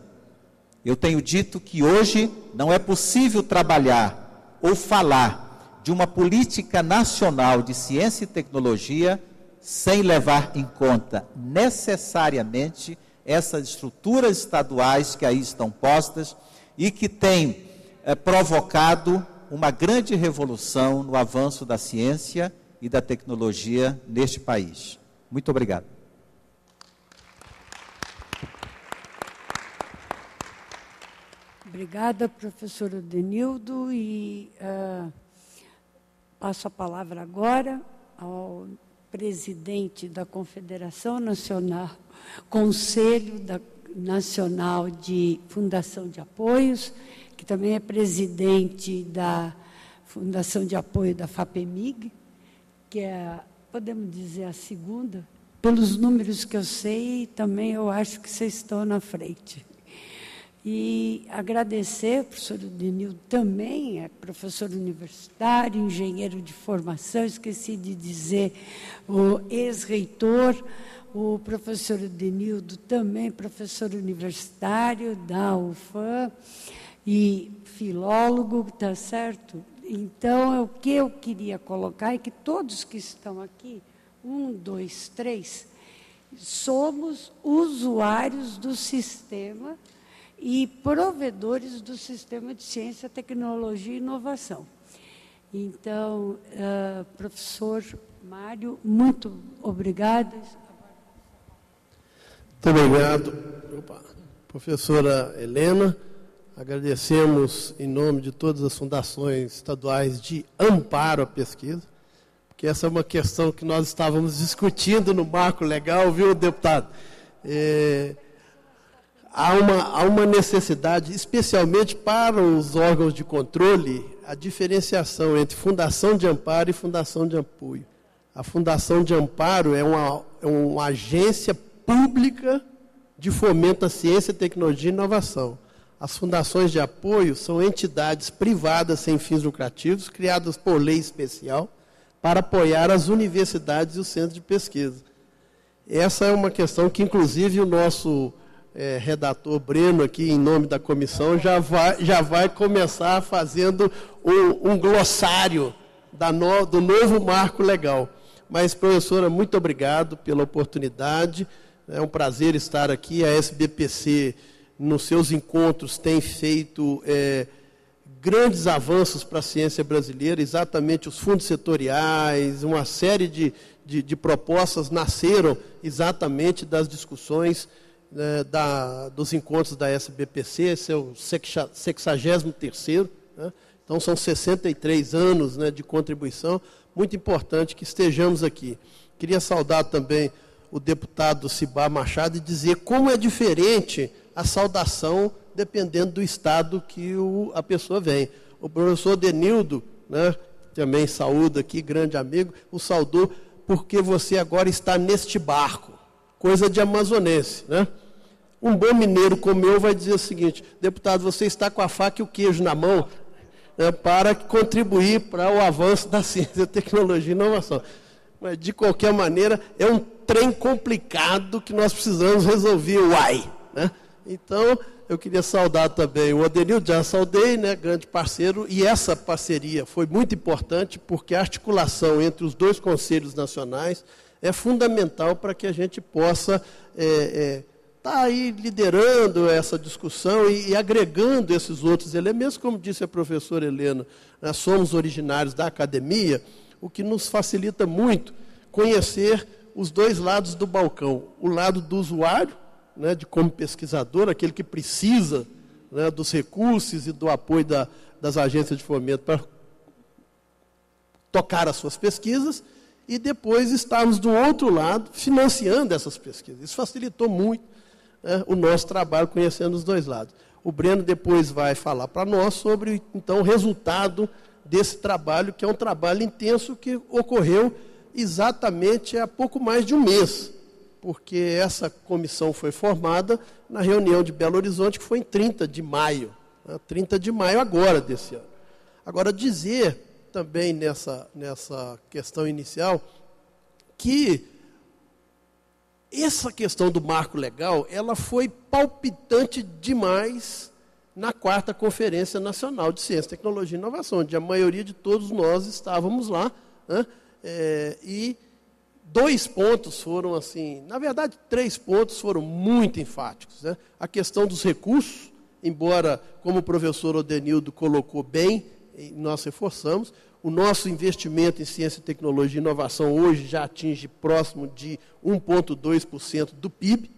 Eu tenho dito que hoje não é possível trabalhar ou falar de uma política nacional de ciência e tecnologia sem levar em conta necessariamente essas estruturas estaduais que aí estão postas e que têm provocado uma grande revolução no avanço da ciência e da tecnologia neste país. Muito obrigado. Obrigada, professor Odenildo, e passo a palavra agora ao presidente da Confederação Nacional, Conselho Nacional de Fundação de Apoios, que também é presidente da Fundação de Apoio da FAPEMIG, que é, podemos dizer, a segunda. Pelos números que eu sei, também eu acho que vocês estão na frente. E agradecer ao professor Odenildo também, é professor universitário, engenheiro de formação, esqueci de dizer, o ex-reitor, o professor Odenildo também professor universitário da UFAM e filólogo, está certo? Então, o que eu queria colocar é que todos que estão aqui, 1, 2, 3, somos usuários do sistema e provedores do sistema de ciência, tecnologia e inovação. Então, professor Mário, muito obrigada. Muito obrigado, professora Helena. Agradecemos em nome de todas as fundações estaduais de amparo à pesquisa, porque essa é uma questão que nós estávamos discutindo no marco legal, viu, deputado? Há uma necessidade, especialmente para os órgãos de controle, a diferenciação entre fundação de amparo e fundação de apoio. A fundação de amparo é uma agência pública de fomento à ciência, tecnologia e inovação. As fundações de apoio são entidades privadas sem fins lucrativos, criadas por lei especial, para apoiar as universidades e os centros de pesquisa. Essa é uma questão que, inclusive, o nosso redator Breno, aqui em nome da comissão, já vai começar fazendo um glossário do novo marco legal. Mas, professora, muito obrigado pela oportunidade. É um prazer estar aqui. A SBPC, nos seus encontros, tem feito grandes avanços para a ciência brasileira, exatamente os fundos setoriais, uma série de propostas nasceram exatamente das discussões dos encontros da SBPC, esse é o 63º, né? Então são 63 anos, né, de contribuição, muito importante que estejamos aqui. Queria saudar também o deputado Cibá Machado e dizer como é diferente a saudação dependendo do estado que a pessoa vem. O professor Odenildo, né, também saúda aqui, grande amigo, o saudou porque você agora está neste barco, coisa de amazonense, né? Um bom mineiro como eu vai dizer o seguinte: deputado, você está com a faca e o queijo na mão, né, para contribuir para o avanço da ciência, tecnologia e inovação. Mas, de qualquer maneira, é um trem complicado que nós precisamos resolver, né? Então, eu queria saudar também o Odenildo, já saudei, né, grande parceiro, e essa parceria foi muito importante, porque a articulação entre os dois conselhos nacionais é fundamental para que a gente possa está aí liderando essa discussão e agregando esses outros elementos, como disse a professora Helena, nós somos originários da academia, o que nos facilita muito conhecer os dois lados do balcão. O lado do usuário, né, de como pesquisador, aquele que precisa, né, dos recursos e do apoio das agências de fomento para tocar as suas pesquisas, e depois estarmos do outro lado financiando essas pesquisas. Isso facilitou muito, né, o nosso trabalho conhecendo os dois lados. O Breno depois vai falar para nós sobre, então, o resultado desse trabalho, que é um trabalho intenso que ocorreu exatamente há pouco mais de um mês, porque essa comissão foi formada na reunião de Belo Horizonte, que foi em 30 de maio, né, 30 de maio agora desse ano. Agora, dizer também nessa questão inicial que essa questão do marco legal, ela foi palpitante demais na 4ª Conferência Nacional de Ciência, Tecnologia e Inovação, onde a maioria de todos nós estávamos lá, né? E 2 pontos foram assim, na verdade 3 pontos foram muito enfáticos, né? A questão dos recursos, embora, como o professor Odenildo colocou bem, nós reforçamos, o nosso investimento em ciência, tecnologia e inovação hoje já atinge próximo de 1,2% do PIB,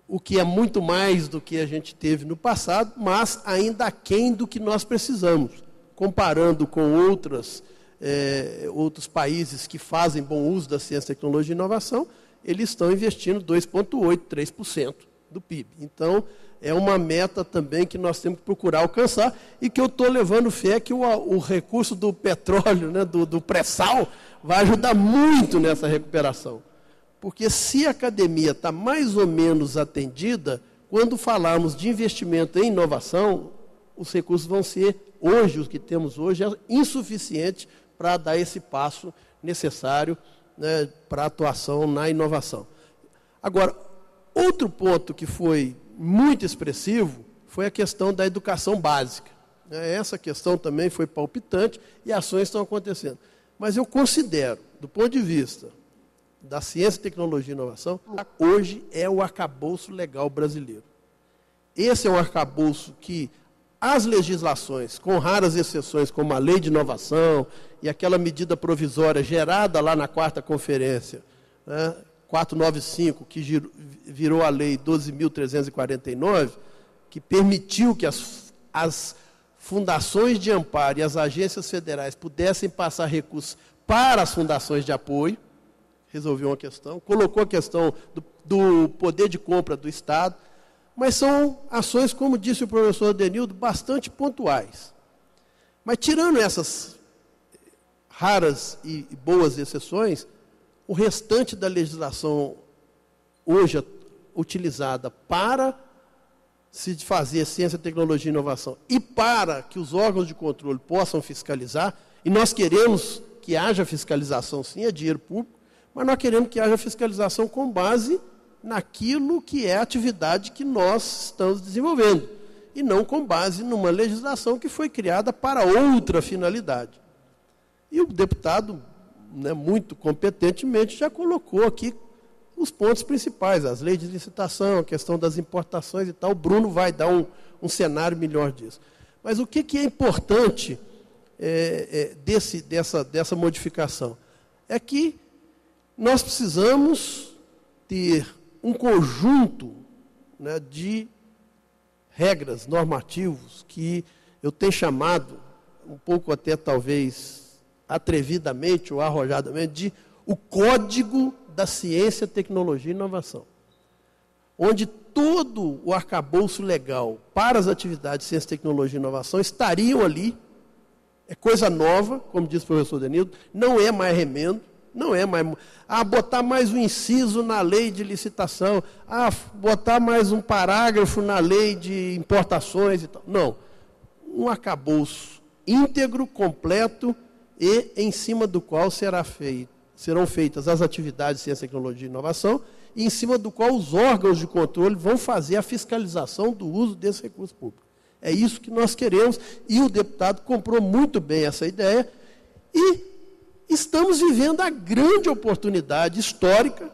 o que é muito mais do que a gente teve no passado, mas ainda aquém do que nós precisamos, comparando com outros países que fazem bom uso da ciência, tecnologia e inovação, eles estão investindo 2,8%, 3% do PIB. Então, é uma meta também que nós temos que procurar alcançar e que eu estou levando fé que o recurso do petróleo, né, do pré-sal, vai ajudar muito nessa recuperação. Porque se a academia está mais ou menos atendida, quando falarmos de investimento em inovação, os recursos vão ser, hoje, os que temos hoje, insuficientes para dar esse passo necessário, né, para a atuação na inovação. Agora, outro ponto que foi muito expressivo foi a questão da educação básica. Essa questão também foi palpitante e ações estão acontecendo. Mas eu considero, do ponto de vista da ciência, tecnologia e inovação, hoje é o arcabouço legal brasileiro. Esse é um arcabouço que as legislações, com raras exceções, como a Lei de Inovação e aquela medida provisória gerada lá na 4ª Conferência, né, 495, que virou a Lei 12.349, que permitiu que as fundações de amparo e as agências federais pudessem passar recursos para as fundações de apoio, resolveu uma questão, colocou a questão do poder de compra do Estado, mas são ações, como disse o professor Odenildo, bastante pontuais. Mas tirando essas raras e boas exceções, o restante da legislação hoje utilizada para se fazer ciência, tecnologia e inovação e para que os órgãos de controle possam fiscalizar, e nós queremos que haja fiscalização sim, é dinheiro público, mas nós queremos que haja fiscalização com base naquilo que é a atividade que nós estamos desenvolvendo, e não com base numa legislação que foi criada para outra finalidade. E o deputado, né, muito competentemente, já colocou aqui os pontos principais, as leis de licitação, a questão das importações e tal. O Bruno vai dar um cenário melhor disso. Mas o que é importante dessa modificação? É que nós precisamos ter um conjunto, né, de regras, normativos, que eu tenho chamado, um pouco até talvez atrevidamente ou arrojadamente, de o Código da Ciência, Tecnologia e Inovação, onde todo o arcabouço legal para as atividades de ciência, tecnologia e inovação estariam ali. É coisa nova, como disse o professor Odenildo, não é mais remendo, não é mais... botar mais um inciso na lei de licitação, botar mais um parágrafo na lei de importações e tal. Não. Um arcabouço íntegro, completo, e em cima do qual serão feitas as atividades de ciência, tecnologia e inovação, e em cima do qual os órgãos de controle vão fazer a fiscalização do uso desse recurso público. É isso que nós queremos, e o deputado comprou muito bem essa ideia, e estamos vivendo a grande oportunidade histórica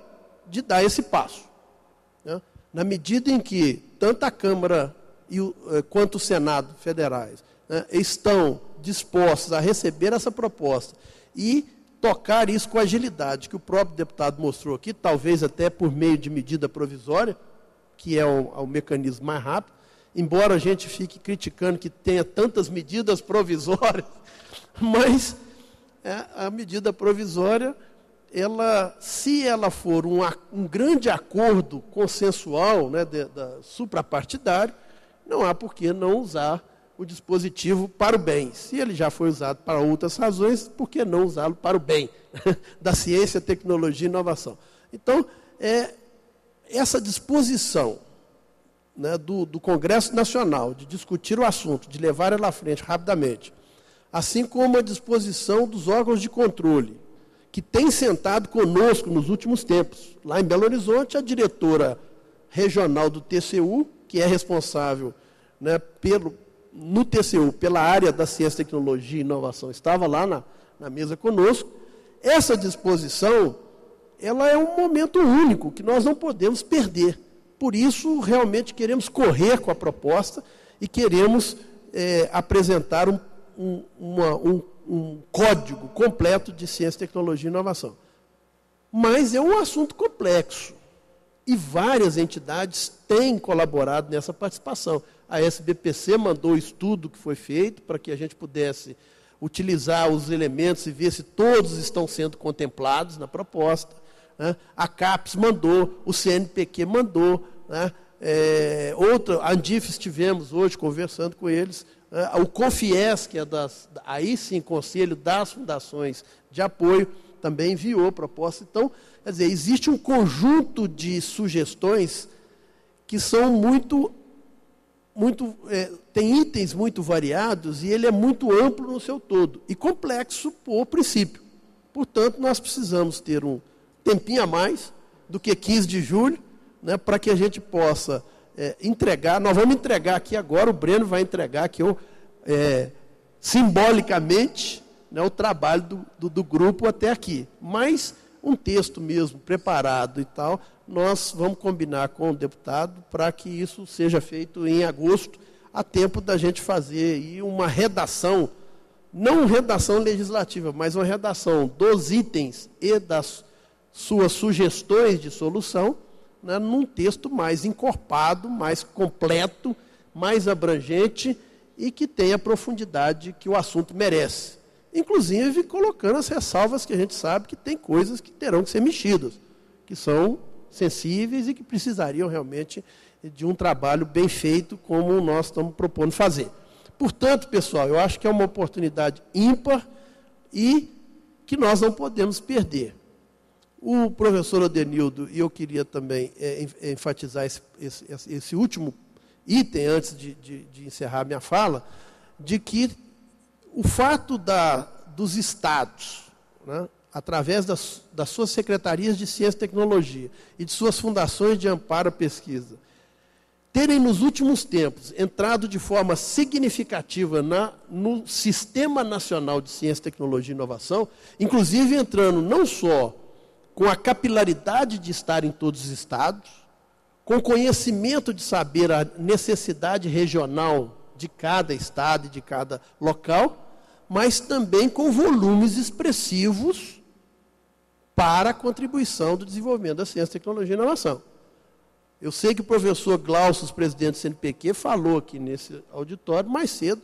de dar esse passo, né? Na medida em que tanto a Câmara quanto o Senado federais, né, estão dispostos a receber essa proposta e tocar isso com agilidade, que o próprio deputado mostrou aqui, talvez até por meio de medida provisória, que é o mecanismo mais rápido, embora a gente fique criticando que tenha tantas medidas provisórias, mas a medida provisória, se ela for um grande acordo consensual, né, suprapartidário, não há por que não usar o dispositivo para o bem. Se ele já foi usado para outras razões, por que não usá-lo para o bem da ciência, tecnologia e inovação? Então, essa disposição, né, do Congresso Nacional de discutir o assunto, de levar ela à frente rapidamente, assim como a disposição dos órgãos de controle, que tem sentado conosco nos últimos tempos. Lá em Belo Horizonte, a diretora regional do TCU, que é responsável, né, no TCU, pela área da ciência, tecnologia e inovação, estava lá na mesa conosco. Essa disposição, ela é um momento único, que nós não podemos perder. Por isso, realmente, queremos correr com a proposta e queremos apresentar um código completo de ciência, tecnologia e inovação. Mas é um assunto complexo. E várias entidades têm colaborado nessa participação. A SBPC mandou o estudo que foi feito para que a gente pudesse utilizar os elementos e ver se todos estão sendo contemplados na proposta, né? A CAPES mandou, o CNPq mandou, né? A Andifes tivemos hoje conversando com eles, o CONFIES, que é aí sim, Conselho das Fundações de Apoio, também enviou proposta. Então, quer dizer, existe um conjunto de sugestões que são tem itens muito variados e ele é muito amplo no seu todo e complexo por princípio. Portanto, nós precisamos ter um tempinho a mais do que 15 de julho, né, para que a gente possa entregar. Nós vamos entregar aqui agora, o Breno vai entregar aqui simbolicamente, né, o trabalho do grupo até aqui. Mas um texto mesmo preparado e tal, nós vamos combinar com o deputado para que isso seja feito em agosto, a tempo da gente fazer aí uma redação, não redação legislativa, mas uma redação dos itens e das suas sugestões de solução, né, num texto mais encorpado, mais completo, mais abrangente e que tenha a profundidade que o assunto merece. Inclusive colocando as ressalvas que a gente sabe que tem coisas que terão que ser mexidas, que são sensíveis e que precisariam realmente de um trabalho bem feito, como nós estamos propondo fazer. Portanto, pessoal, eu acho que é uma oportunidade ímpar e que nós não podemos perder. O professor Odenildo, e eu queria também enfatizar esse último item, antes de encerrar minha fala, de que o fato dos estados, né, através das suas secretarias de ciência e tecnologia e de suas fundações de amparo à pesquisa, terem nos últimos tempos entrado de forma significativa no Sistema Nacional de Ciência, Tecnologia e Inovação, inclusive entrando não só com a capilaridade de estar em todos os estados, com conhecimento de saber a necessidade regional de cada estado e de cada local, mas também com volumes expressivos para a contribuição do desenvolvimento da ciência, tecnologia e inovação. Eu sei que o professor Glaucio, presidente do CNPq, falou aqui nesse auditório mais cedo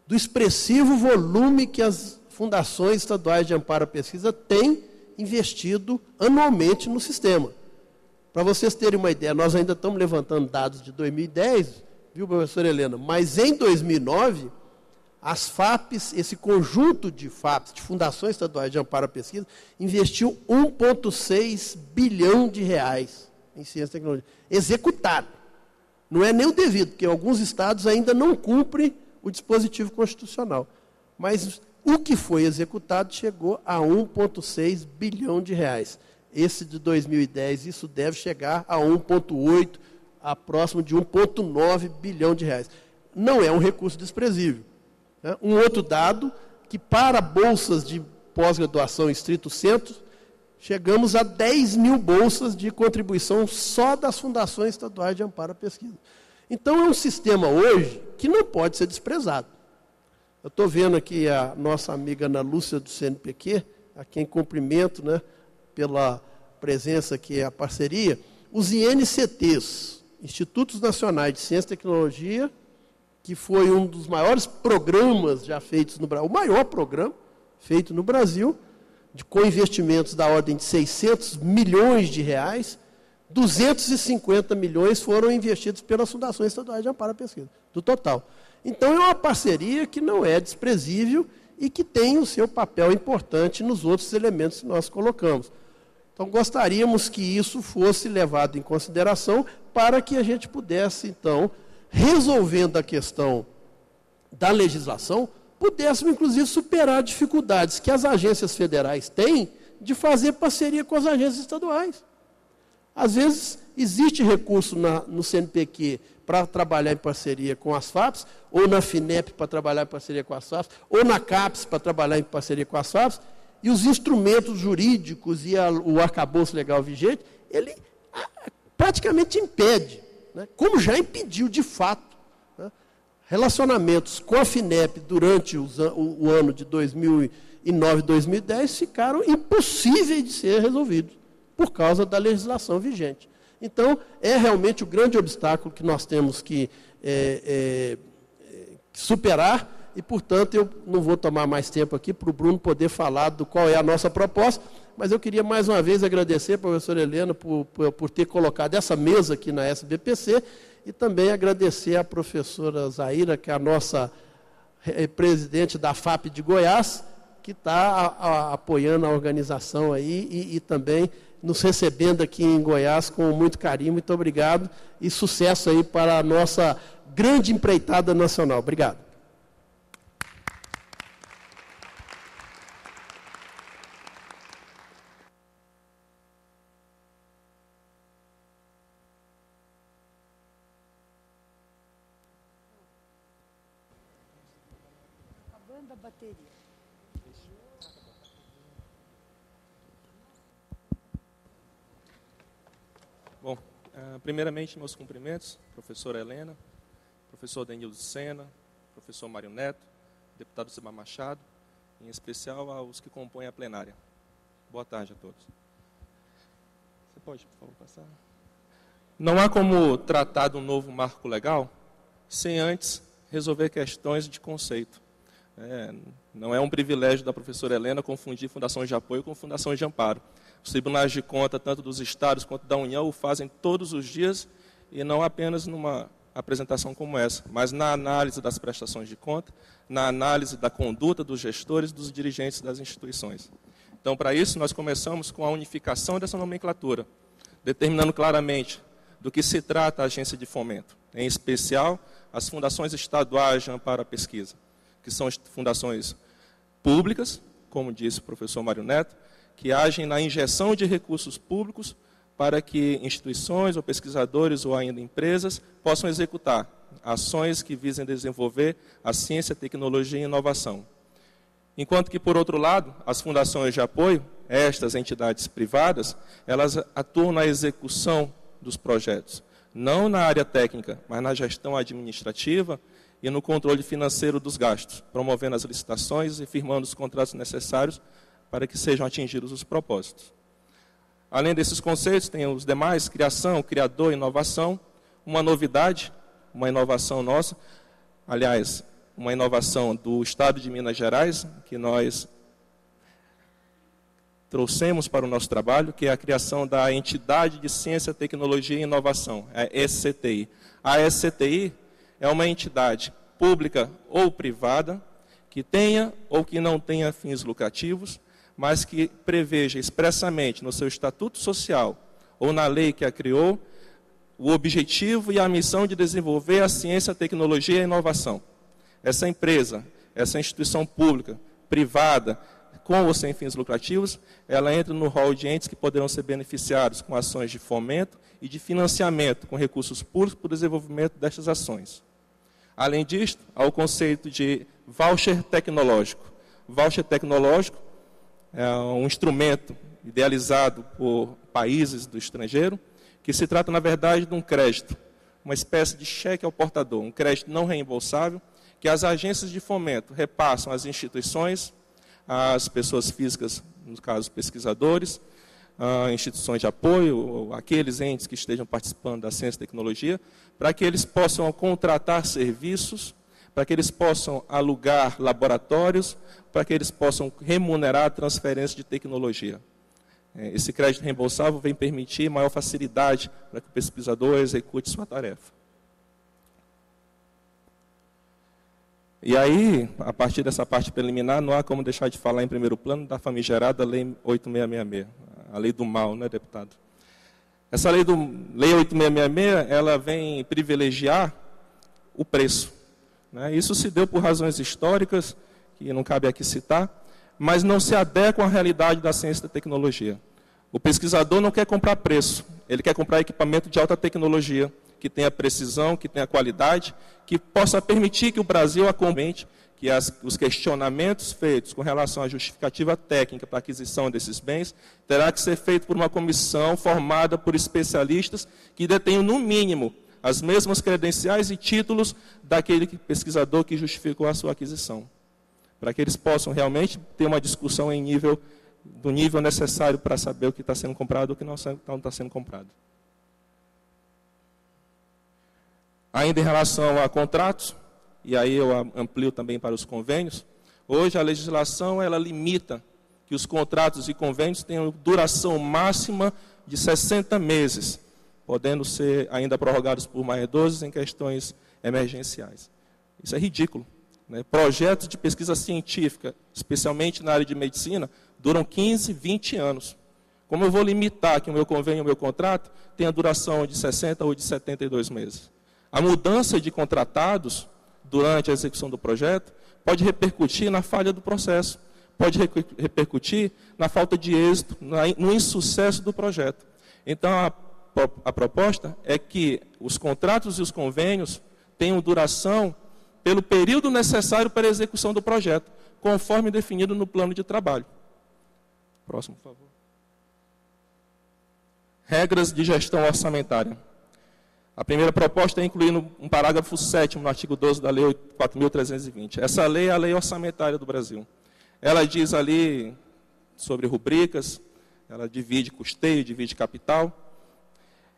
do expressivo volume que as fundações estaduais de amparo à pesquisa têm investido anualmente no sistema. Para vocês terem uma ideia, nós ainda estamos levantando dados de 2010, viu, professora Helena? Mas em 2009, as FAPES, esse conjunto de FAPES, de fundações estaduais de amparo à pesquisa, investiu 1,6 bilhão de reais em ciência e tecnologia. Executado. Não é nem o devido, porque alguns estados ainda não cumprem o dispositivo constitucional. Mas o que foi executado chegou a 1,6 bilhão de reais. Esse de 2010, isso deve chegar a 1,8, a próximo de 1,9 bilhão de reais. Não é um recurso desprezível. Um outro dado, que para bolsas de pós-graduação em estrito sensu, chegamos a 10 mil bolsas de contribuição só das fundações estaduais de amparo à pesquisa. Então, é um sistema hoje que não pode ser desprezado. Eu estou vendo aqui a nossa amiga Ana Lúcia do CNPq, a quem cumprimento, né, pela presença aqui, a parceria. Os INCTs, Institutos Nacionais de Ciência e Tecnologia, que foi um dos maiores programas já feitos no Brasil, o maior programa feito no Brasil, com investimentos da ordem de 600 milhões de reais, 250 milhões foram investidos pelas fundações estaduais de amparo à pesquisa, do total. Então, é uma parceria que não é desprezível e que tem o seu papel importante nos outros elementos que nós colocamos. Então, gostaríamos que isso fosse levado em consideração para que a gente pudesse, então, resolvendo a questão da legislação, pudéssemos, inclusive, superar dificuldades que as agências federais têm de fazer parceria com as agências estaduais. Às vezes, existe recurso no CNPq para trabalhar em parceria com as FAPs, ou na FINEP para trabalhar em parceria com as FAPs, ou na CAPES para trabalhar em parceria com as FAPs, e os instrumentos jurídicos e o arcabouço legal vigente, ele praticamente impede, né, como já impediu de fato, né, relacionamentos com a FINEP durante o ano de 2009 e 2010 ficaram impossíveis de ser resolvidos, por causa da legislação vigente. Então, é realmente o grande obstáculo que nós temos que superar, e, portanto, eu não vou tomar mais tempo aqui para o Bruno poder falar do qual é a nossa proposta, mas eu queria mais uma vez agradecer a professora Helena por ter colocado essa mesa aqui na SBPC, e também agradecer à professora Zaira, que é a nossa presidente da FAP de Goiás, que está apoiando a organização aí e também nos recebendo aqui em Goiás com muito carinho. Muito obrigado e sucesso aí para a nossa grande empreitada nacional. Obrigado. Acabando a bateria. Bom, primeiramente, meus cumprimentos, professora Helena, professor Denildo Sena, professor Mário Neto, deputado Zimar Machado, em especial aos que compõem a plenária. Boa tarde a todos. Você pode, por favor, passar? Não há como tratar de um novo marco legal sem antes resolver questões de conceito. Não é um privilégio da professora Helena confundir fundações de apoio com fundações de amparo. Os tribunais de conta, tanto dos estados quanto da União, o fazem todos os dias, e não apenas numa apresentação como essa, mas na análise das prestações de conta, na análise da conduta dos gestores e dos dirigentes das instituições. Então, para isso, nós começamos com a unificação dessa nomenclatura, determinando claramente do que se trata a agência de fomento, em especial as fundações estaduais de amparo à pesquisa, que são fundações públicas, como disse o professor Mário Neto, que agem na injeção de recursos públicos para que instituições ou pesquisadores ou ainda empresas possam executar ações que visem desenvolver a ciência, tecnologia e inovação. Enquanto que, por outro lado, as fundações de apoio, estas entidades privadas, elas atuam na execução dos projetos, não na área técnica, mas na gestão administrativa e no controle financeiro dos gastos, promovendo as licitações e firmando os contratos necessários para que sejam atingidos os propósitos. Além desses conceitos, tem os demais: criação, criador, inovação. Uma novidade, uma inovação nossa, aliás, uma inovação do Estado de Minas Gerais, que nós trouxemos para o nosso trabalho, que é a criação da Entidade de Ciência, Tecnologia e Inovação, a SCTI. A SCTI é uma entidade pública ou privada que tenha ou que não tenha fins lucrativos, mas que preveja expressamente no seu estatuto social ou na lei que a criou o objetivo e a missão de desenvolver a ciência, a tecnologia e a inovação. Essa empresa, essa instituição pública, privada, com ou sem fins lucrativos, ela entra no rol de entes que poderão ser beneficiados com ações de fomento e de financiamento com recursos públicos para o desenvolvimento destas ações. Além disto, há o conceito de voucher tecnológico. Voucher tecnológico é um instrumento idealizado por países do estrangeiro, que se trata, na verdade, de um crédito, uma espécie de cheque ao portador, um crédito não reembolsável, que as agências de fomento repassam às instituições, às pessoas físicas, no caso pesquisadores, instituições de apoio, aqueles entes que estejam participando da ciência e tecnologia, para que eles possam contratar serviços, para que eles possam alugar laboratórios, para que eles possam remunerar a transferência de tecnologia. Esse crédito reembolsável vem permitir maior facilidade para que o pesquisador execute sua tarefa. E aí, a partir dessa parte preliminar, não há como deixar de falar em primeiro plano da famigerada Lei 8666, a lei do mal, né, deputado? Essa lei 8666, ela vem privilegiar o preço. Né? Isso se deu por razões históricas, que não cabe aqui citar, mas não se adequam à realidade da ciência e da tecnologia. O pesquisador não quer comprar preço, ele quer comprar equipamento de alta tecnologia, que tenha precisão, que tenha qualidade, que possa permitir que o Brasil acompanhe, que os questionamentos feitos com relação à justificativa técnica para a aquisição desses bens, terá que ser feito por uma comissão formada por especialistas que detenham, no mínimo, as mesmas credenciais e títulos daquele pesquisador que justificou a sua aquisição, para que eles possam realmente ter uma discussão do nível necessário para saber o que está sendo comprado e o que não está sendo comprado. Ainda em relação a contratos, e aí eu amplio também para os convênios, hoje a legislação ela limita que os contratos e convênios tenham duração máxima de 60 meses, podendo ser ainda prorrogados por mais 12 em questões emergenciais. Isso é ridículo. Né? Projetos de pesquisa científica, especialmente na área de medicina, duram 15, 20 anos. Como eu vou limitar que o meu convênio e o meu contrato tenha duração de 60 ou de 72 meses? A mudança de contratados durante a execução do projeto pode repercutir na falha do processo, pode repercutir na falta de êxito, no insucesso do projeto. Então, a proposta é que os contratos e os convênios tenham duração pelo período necessário para a execução do projeto, conforme definido no plano de trabalho. Próximo, por favor. Regras de gestão orçamentária. A primeira proposta é incluir um parágrafo 7º no artigo 12 da Lei 4.320. Essa lei é a lei orçamentária do Brasil. Ela diz ali sobre rubricas, ela divide custeio, divide capital.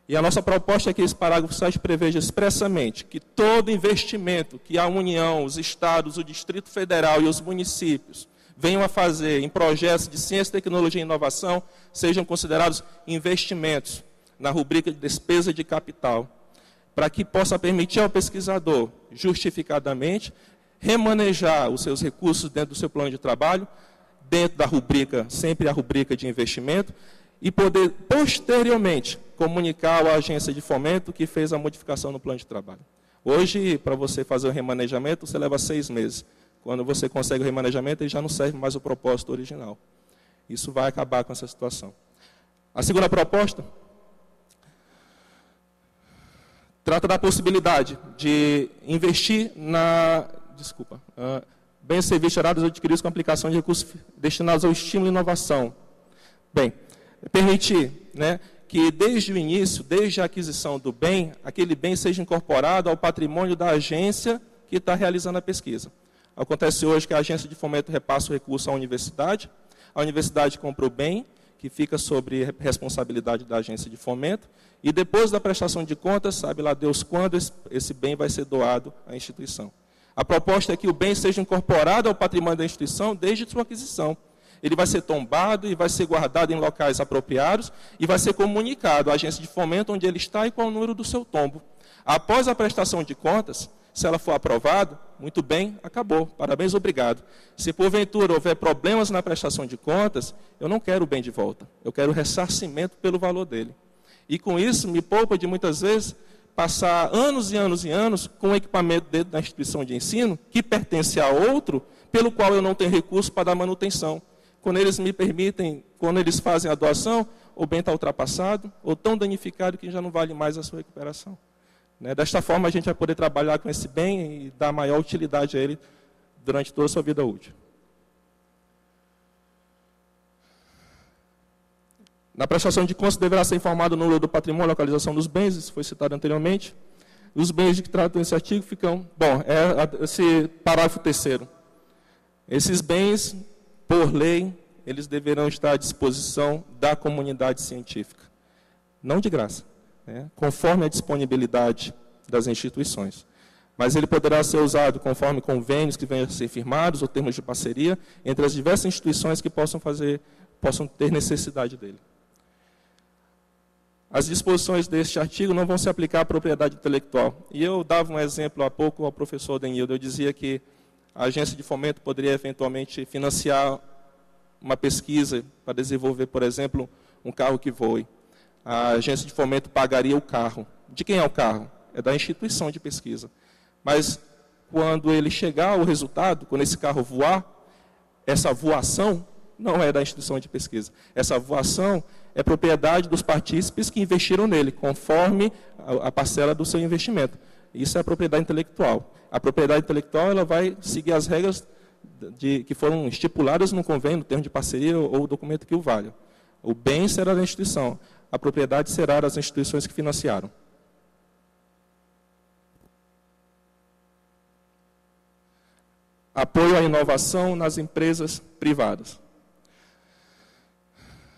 E a nossa proposta é que esse parágrafo 7 preveja expressamente que todo investimento que a União, os estados, o Distrito Federal e os municípios venham a fazer em projetos de ciência, tecnologia e inovação sejam considerados investimentos na rubrica de despesa de capital, para que possa permitir ao pesquisador, justificadamente, remanejar os seus recursos dentro do seu plano de trabalho, dentro da rubrica, sempre a rubrica de investimento, e poder, posteriormente, comunicar à agência de fomento que fez a modificação no plano de trabalho. Hoje, para você fazer o remanejamento, você leva 6 meses. Quando você consegue o remanejamento, ele já não serve mais o propósito original. Isso vai acabar com essa situação. A segunda proposta trata da possibilidade de investir bens e serviços gerados ou adquiridos com aplicação de recursos destinados ao estímulo e inovação. Bem, permitir, né, que desde o início, desde a aquisição do bem, aquele bem seja incorporado ao patrimônio da agência que está realizando a pesquisa. Acontece hoje que a agência de fomento repassa o recurso à universidade, a universidade compra o bem, que fica sobre responsabilidade da agência de fomento, e depois da prestação de contas, sabe lá Deus quando esse bem vai ser doado à instituição. A proposta é que o bem seja incorporado ao patrimônio da instituição desde sua aquisição. Ele vai ser tombado e vai ser guardado em locais apropriados e vai ser comunicado à agência de fomento onde ele está e qual o número do seu tombo. Após a prestação de contas, se ela for aprovada, muito bem, acabou. Parabéns, obrigado. Se porventura houver problemas na prestação de contas, eu não quero o bem de volta. Eu quero o ressarcimento pelo valor dele. E com isso, me poupa de muitas vezes passar anos e anos e anos com o equipamento dentro da instituição de ensino, que pertence a outro, pelo qual eu não tenho recurso para dar manutenção. Quando eles me permitem, quando eles fazem a doação, o bem está ultrapassado, ou tão danificado que já não vale mais a sua recuperação. Desta forma, a gente vai poder trabalhar com esse bem e dar maior utilidade a ele durante toda a sua vida útil. Na prestação de contas, deverá ser informado o número do patrimônio, localização dos bens, isso foi citado anteriormente. Os bens de que tratam esse artigo ficam... Bom, esse parágrafo 3º. Esses bens, por lei, eles deverão estar à disposição da comunidade científica. Não de graça, né? Conforme a disponibilidade das instituições. Mas ele poderá ser usado conforme convênios que venham a ser firmados ou termos de parceria entre as diversas instituições que possam ter necessidade dele. As disposições deste artigo não vão se aplicar à propriedade intelectual. E eu dava um exemplo há pouco ao professor Denildo. Eu dizia que a agência de fomento poderia eventualmente financiar uma pesquisa para desenvolver, por exemplo, um carro que voe. A agência de fomento pagaria o carro. De quem é o carro? É da instituição de pesquisa. Mas quando ele chegar ao resultado, quando esse carro voar, essa voação não é da instituição de pesquisa. Essa voação é propriedade dos partícipes que investiram nele, conforme a parcela do seu investimento. Isso é a propriedade intelectual. A propriedade intelectual ela vai seguir as regras que foram estipuladas no convênio, no termo de parceria ou documento que o valha. O bem será da instituição, a propriedade será das instituições que financiaram. Apoio à inovação nas empresas privadas.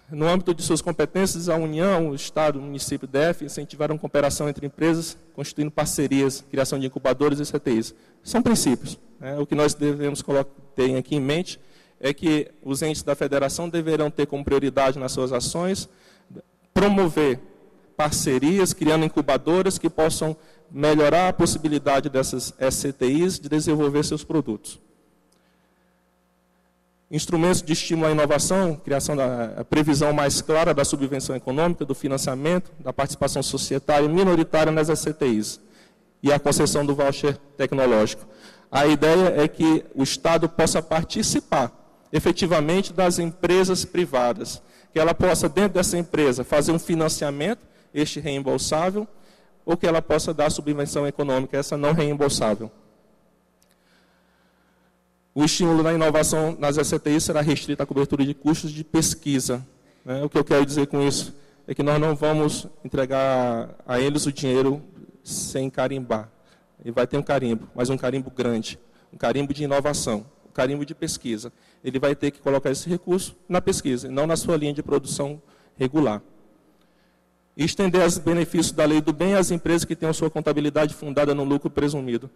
No âmbito de suas competências, a União, o Estado, o município DF incentivaram cooperação entre empresas, constituindo parcerias, criação de incubadores e CTIs. São princípios. Né? O que nós devemos ter aqui em mente é que os entes da federação deverão ter como prioridade nas suas ações promover parcerias, criando incubadoras que possam melhorar a possibilidade dessas SCTIs de desenvolver seus produtos. Instrumentos de estímulo à inovação, criação da previsão mais clara da subvenção econômica, do financiamento, da participação societária minoritária nas SCTIs e a concessão do voucher tecnológico. A ideia é que o Estado possa participar efetivamente das empresas privadas, que ela possa, dentro dessa empresa, fazer um financiamento, este reembolsável, ou que ela possa dar subvenção econômica, essa não reembolsável. O estímulo da inovação nas SCTIs será restrito à cobertura de custos de pesquisa. Né? O que eu quero dizer com isso é que nós não vamos entregar a eles o dinheiro sem carimbar. Ele vai ter um carimbo, mas um carimbo grande, um carimbo de inovação, um carimbo de pesquisa. Ele vai ter que colocar esse recurso na pesquisa, e não na sua linha de produção regular. E estender os benefícios da lei do bem às empresas que tenham sua contabilidade fundada no lucro presumido.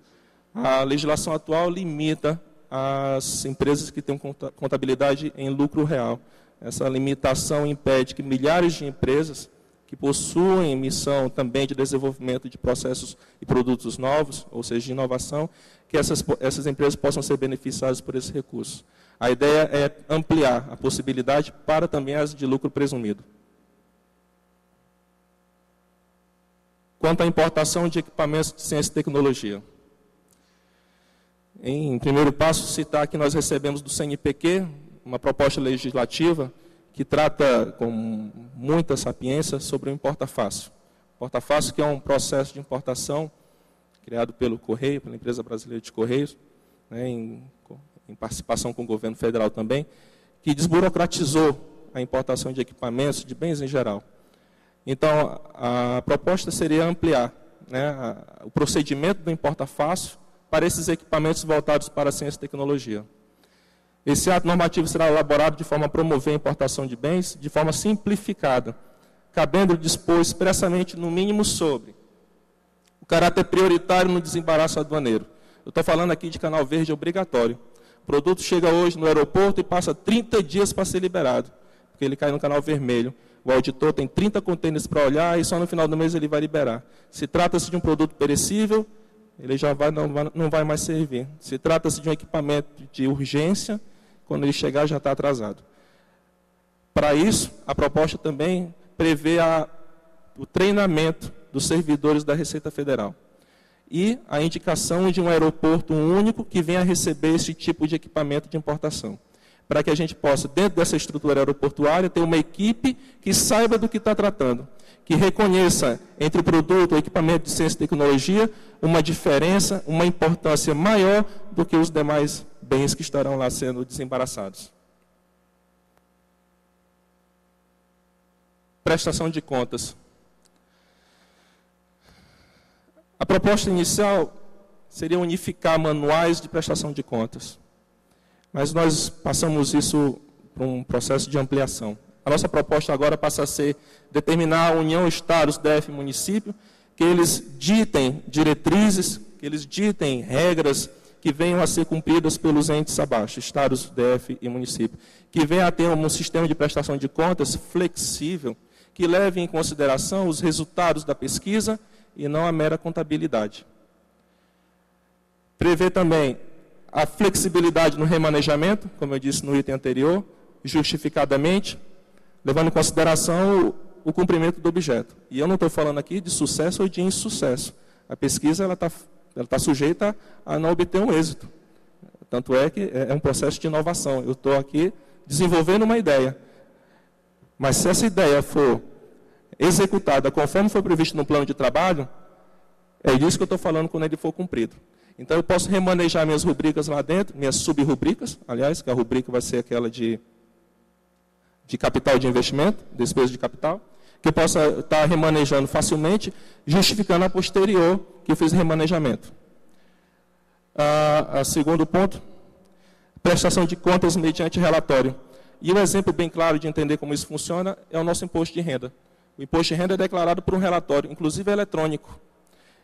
A legislação atual limita as empresas que têm contabilidade em lucro real. Essa limitação impede que milhares de empresas que possuem missão também de desenvolvimento de processos e produtos novos, ou seja, de inovação, que essas empresas possam ser beneficiadas por esse recurso. A ideia é ampliar a possibilidade para também as de lucro presumido. Quanto à importação de equipamentos de ciência e tecnologia. Em primeiro passo, citar que nós recebemos do CNPq uma proposta legislativa que trata com muita sapiência sobre o importa-fácil. Importa-fácil que é um processo de importação criado pelo Correio, pela empresa brasileira de Correios, né, em participação com o governo federal também, que desburocratizou a importação de equipamentos, de bens em geral. Então, a proposta seria ampliar, né, o procedimento do importa-fácil para esses equipamentos voltados para a ciência e tecnologia. Esse ato normativo será elaborado de forma a promover a importação de bens de forma simplificada, cabendo dispor expressamente, no mínimo, sobre o caráter prioritário no desembaraço aduaneiro. Eu estou falando aqui de canal verde obrigatório. O produto chega hoje no aeroporto e passa 30 dias para ser liberado, porque ele cai no canal vermelho. O auditor tem 30 contêineres para olhar e só no final do mês ele vai liberar. Se trata-se de um produto perecível, ele já não vai mais servir. Se trata-se de um equipamento de urgência, quando ele chegar já está atrasado. Para isso, a proposta também prevê o treinamento dos servidores da Receita Federal e a indicação de um aeroporto único que venha a receber esse tipo de equipamento de importação, para que a gente possa, dentro dessa estrutura aeroportuária, ter uma equipe que saiba do que está tratando, que reconheça entre o produto e o equipamento de ciência e tecnologia uma diferença, uma importância maior do que os demais bens que estarão lá sendo desembaraçados. Prestação de contas. A proposta inicial seria unificar manuais de prestação de contas. Mas nós passamos isso para um processo de ampliação. A nossa proposta agora passa a ser determinar a União, Estados, DF e município, que eles ditem diretrizes, que eles ditem regras que venham a ser cumpridas pelos entes abaixo, Estados, DF e município, que venha a ter um sistema de prestação de contas flexível, que leve em consideração os resultados da pesquisa e não a mera contabilidade. Prevê também a flexibilidade no remanejamento, como eu disse no item anterior, justificadamente, levando em consideração o cumprimento do objeto. E eu não estou falando aqui de sucesso ou de insucesso. A pesquisa ela tá sujeita a não obter um êxito. Tanto é que é um processo de inovação. Eu estou aqui desenvolvendo uma ideia. Mas se essa ideia for executada conforme foi previsto no plano de trabalho, é disso que eu estou falando quando ele for cumprido. Então, eu posso remanejar minhas rubricas lá dentro, minhas sub-rubricas, aliás, que a rubrica vai ser aquela de capital de investimento, despesa de capital, que eu possa estar remanejando facilmente, justificando a posterior que eu fiz remanejamento. Segundo ponto, prestação de contas mediante relatório. E um exemplo bem claro de entender como isso funciona é o nosso imposto de renda. O imposto de renda é declarado por um relatório, inclusive eletrônico.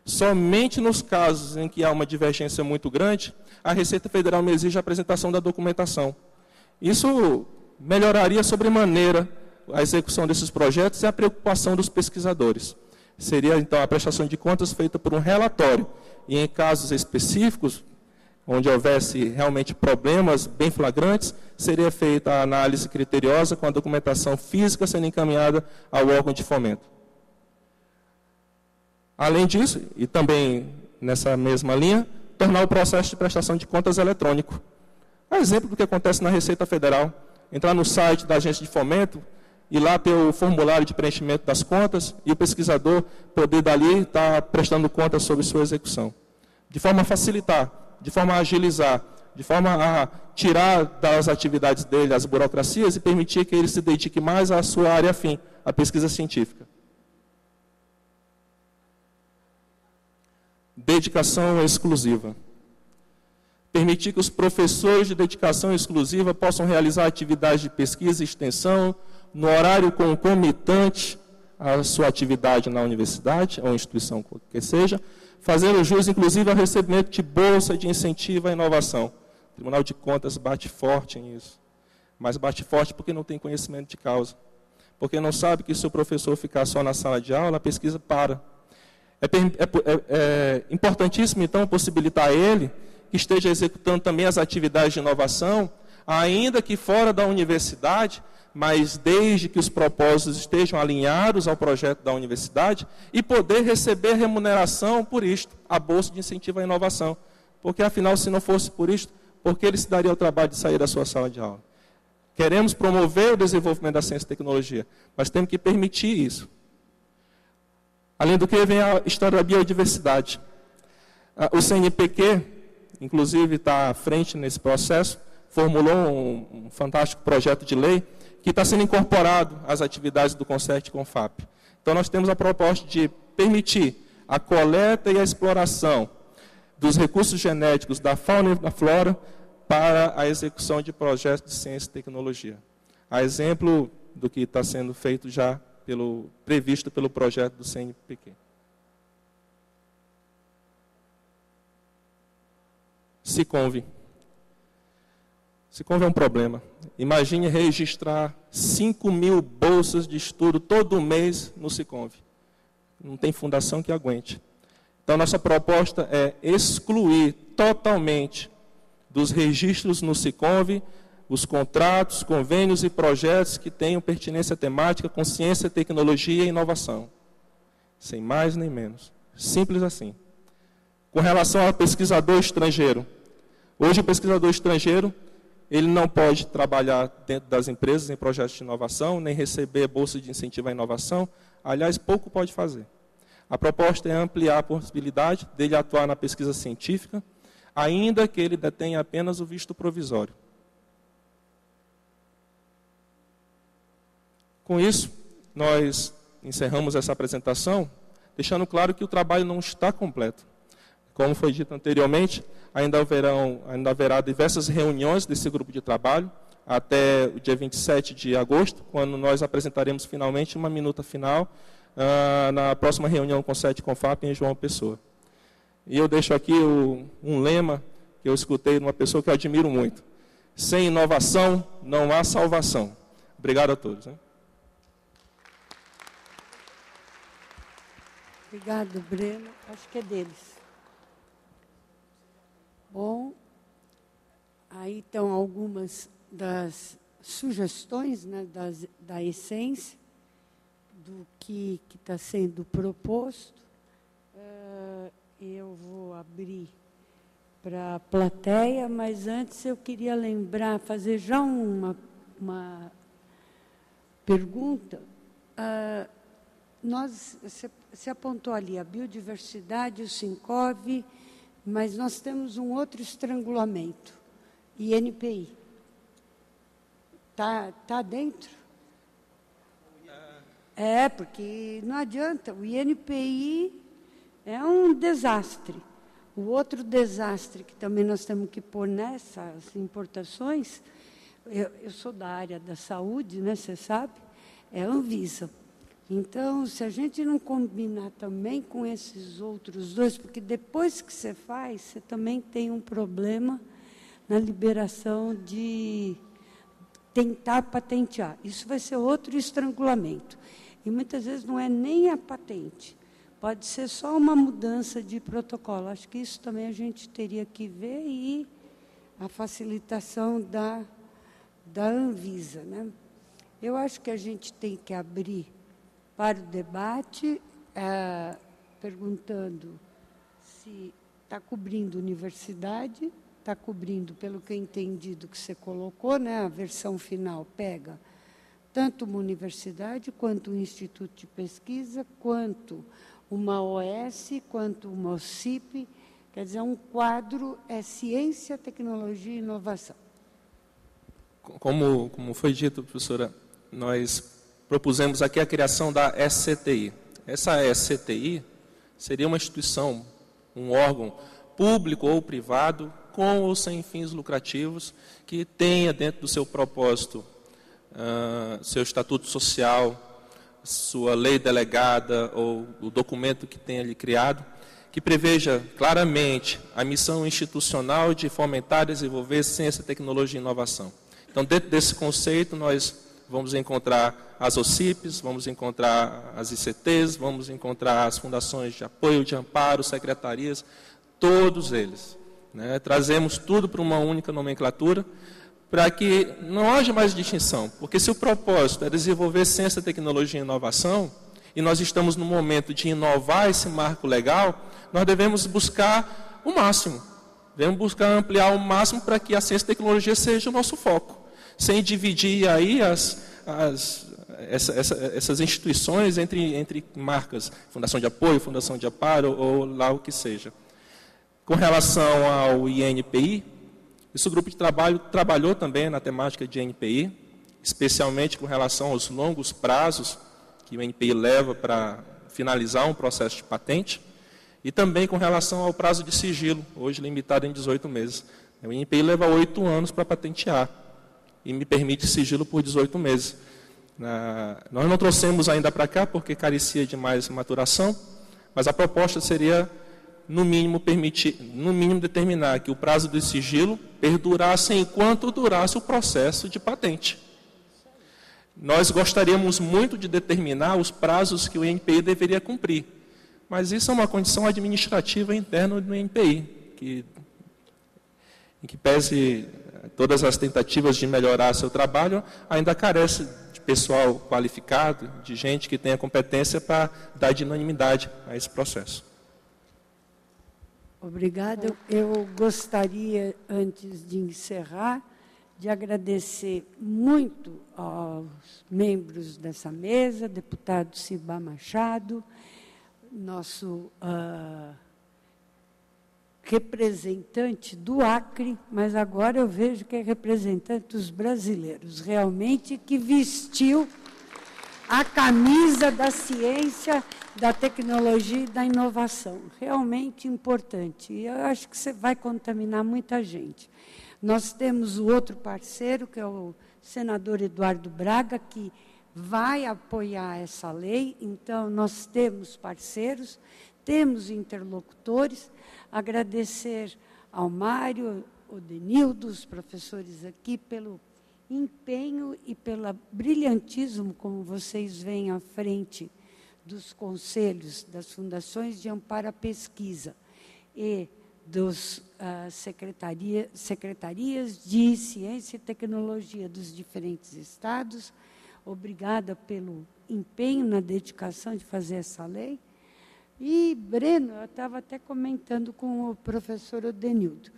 Somente nos casos em que há uma divergência muito grande, a Receita Federal me exige a apresentação da documentação. Isso melhoraria sobremaneira a execução desses projetos e a preocupação dos pesquisadores. Seria, então, a prestação de contas feita por um relatório. E em casos específicos, onde houvesse realmente problemas bem flagrantes, seria feita a análise criteriosa com a documentação física sendo encaminhada ao órgão de fomento. Além disso, e também nessa mesma linha, tornar o processo de prestação de contas eletrônico. É exemplo do que acontece na Receita Federal. Entrar no site da agência de fomento e lá ter o formulário de preenchimento das contas e o pesquisador poder dali estar prestando contas sobre sua execução. De forma a facilitar, de forma a agilizar, de forma a tirar das atividades dele as burocracias e permitir que ele se dedique mais à sua área afim, à pesquisa científica. Dedicação exclusiva. Permitir que os professores de dedicação exclusiva possam realizar atividades de pesquisa e extensão no horário concomitante à sua atividade na universidade ou instituição que seja, fazendo jus, inclusive, ao recebimento de bolsa de incentivo à inovação. O Tribunal de Contas bate forte nisso. Mas bate forte porque não tem conhecimento de causa. Porque não sabe que se o professor ficar só na sala de aula, a pesquisa para. É importantíssimo, então, possibilitar a ele que esteja executando também as atividades de inovação, ainda que fora da universidade, mas desde que os propósitos estejam alinhados ao projeto da universidade e poder receber remuneração por isto, a bolsa de incentivo à inovação. Porque, afinal, se não fosse por isto, por que ele se daria o trabalho de sair da sua sala de aula? Queremos promover o desenvolvimento da ciência e tecnologia, mas temos que permitir isso. Além do que, vem a história da biodiversidade. O CNPq, inclusive, está à frente nesse processo, formulou um fantástico projeto de lei que está sendo incorporado às atividades do CONCERT e CONFAP. Então, nós temos a proposta de permitir a coleta e a exploração dos recursos genéticos da fauna e da flora para a execução de projetos de ciência e tecnologia. A exemplo do que está sendo feito já previsto pelo projeto do CNPq. Siconv. Siconv é um problema. Imagine registrar 5.000 bolsas de estudo todo mês no Siconv. Não tem fundação que aguente. Então, nossa proposta é excluir totalmente dos registros no Siconv os contratos, convênios e projetos que tenham pertinência temática com ciência, tecnologia e inovação. Sem mais nem menos. Simples assim. Com relação ao pesquisador estrangeiro. Hoje, o pesquisador estrangeiro, ele não pode trabalhar dentro das empresas em projetos de inovação, nem receber bolsa de incentivo à inovação. Aliás, pouco pode fazer. A proposta é ampliar a possibilidade dele atuar na pesquisa científica, ainda que ele detenha apenas o visto provisório. Com isso, nós encerramos essa apresentação, deixando claro que o trabalho não está completo. Como foi dito anteriormente, ainda haverá diversas reuniões desse grupo de trabalho, até o dia 27 de agosto, quando nós apresentaremos finalmente uma minuta final, na próxima reunião com o SET Confap em João Pessoa. E eu deixo aqui um lema que eu escutei de uma pessoa que eu admiro muito: sem inovação não há salvação. Obrigado a todos. Obrigado, Breno. Acho que é deles. Bom, aí estão algumas das sugestões, né, da essência do que está sendo proposto. Eu vou abrir para a plateia, mas antes eu queria lembrar, fazer já uma pergunta. Você apontou ali a biodiversidade, o SINCOV, mas nós temos um outro estrangulamento, INPI. Tá dentro? Porque não adianta, o INPI é um desastre. O outro desastre que também nós temos que pôr nessas importações, eu sou da área da saúde, né, você sabe, é a Anvisa. Então, se a gente não combinar também com esses outros dois, porque depois que você faz, você também tem um problema na liberação de tentar patentear. Isso vai ser outro estrangulamento. E muitas vezes não é nem a patente, pode ser só uma mudança de protocolo. Acho que isso também a gente teria que ver, e a facilitação da Anvisa, né? Eu acho que a gente tem que abrir para o debate, perguntando se está cobrindo universidade, está cobrindo, pelo que eu entendi do que você colocou, né, a versão final pega tanto uma universidade, quanto um instituto de pesquisa, quanto uma OS, quanto uma OCIP, quer dizer, um quadro é ciência, tecnologia e inovação. Como foi dito, professora, nós propusemos aqui a criação da SCTI. Essa SCTI seria uma instituição, um órgão público ou privado, com ou sem fins lucrativos, que tenha dentro do seu propósito, seu estatuto social, sua lei delegada ou o documento que tenha ali criado, que preveja claramente a missão institucional de fomentar e desenvolver ciência, tecnologia e inovação. Então, dentro desse conceito, nós vamos encontrar as OCIPs, vamos encontrar as ICTs, vamos encontrar as fundações de apoio, de amparo, secretarias, todos eles, né? Trazemos tudo para uma única nomenclatura, para que não haja mais distinção. Porque se o propósito é desenvolver ciência, tecnologia e inovação, e nós estamos no momento de inovar esse marco legal, nós devemos buscar o máximo. Devemos buscar ampliar o máximo para que a ciência e tecnologia seja o nosso foco, sem dividir aí essas instituições entre marcas, fundação de apoio, fundação de amparo ou lá o que seja. Com relação ao INPI, esse grupo de trabalho trabalhou também na temática de INPI, especialmente com relação aos longos prazos que o INPI leva para finalizar um processo de patente, e também com relação ao prazo de sigilo, hoje limitado em 18 meses. O INPI leva 8 anos para patentear, e me permite sigilo por 18 meses. Nós não trouxemos ainda para cá, porque carecia de mais maturação, mas a proposta seria, no mínimo, determinar que o prazo de sigilo perdurasse enquanto durasse o processo de patente. Nós gostaríamos muito de determinar os prazos que o INPI deveria cumprir, mas isso é uma condição administrativa interna do INPI, em que pese todas as tentativas de melhorar seu trabalho, ainda carece de pessoal qualificado, de gente que tenha competência para dar dinamidade a esse processo. Obrigada. Eu gostaria, antes de encerrar, de agradecer muito aos membros dessa mesa, deputado Cibá Machado, nosso representante do Acre, mas agora eu vejo que é representante dos brasileiros, realmente, que vestiu a camisa da ciência, da tecnologia e da inovação. Realmente importante. E eu acho que você vai contaminar muita gente. Nós temos o outro parceiro, que é o senador Eduardo Braga, que vai apoiar essa lei. Então, nós temos parceiros, temos interlocutores. Agradecer ao Mário, ao Denildo, os professores aqui, pelo empenho e pelo brilhantismo como vocês vêm à frente dos conselhos, das fundações de amparo à pesquisa e dos secretarias de ciência e tecnologia dos diferentes estados. Obrigada pelo empenho na dedicação de fazer essa lei. E, Breno, eu estava até comentando com o professor Odenildo.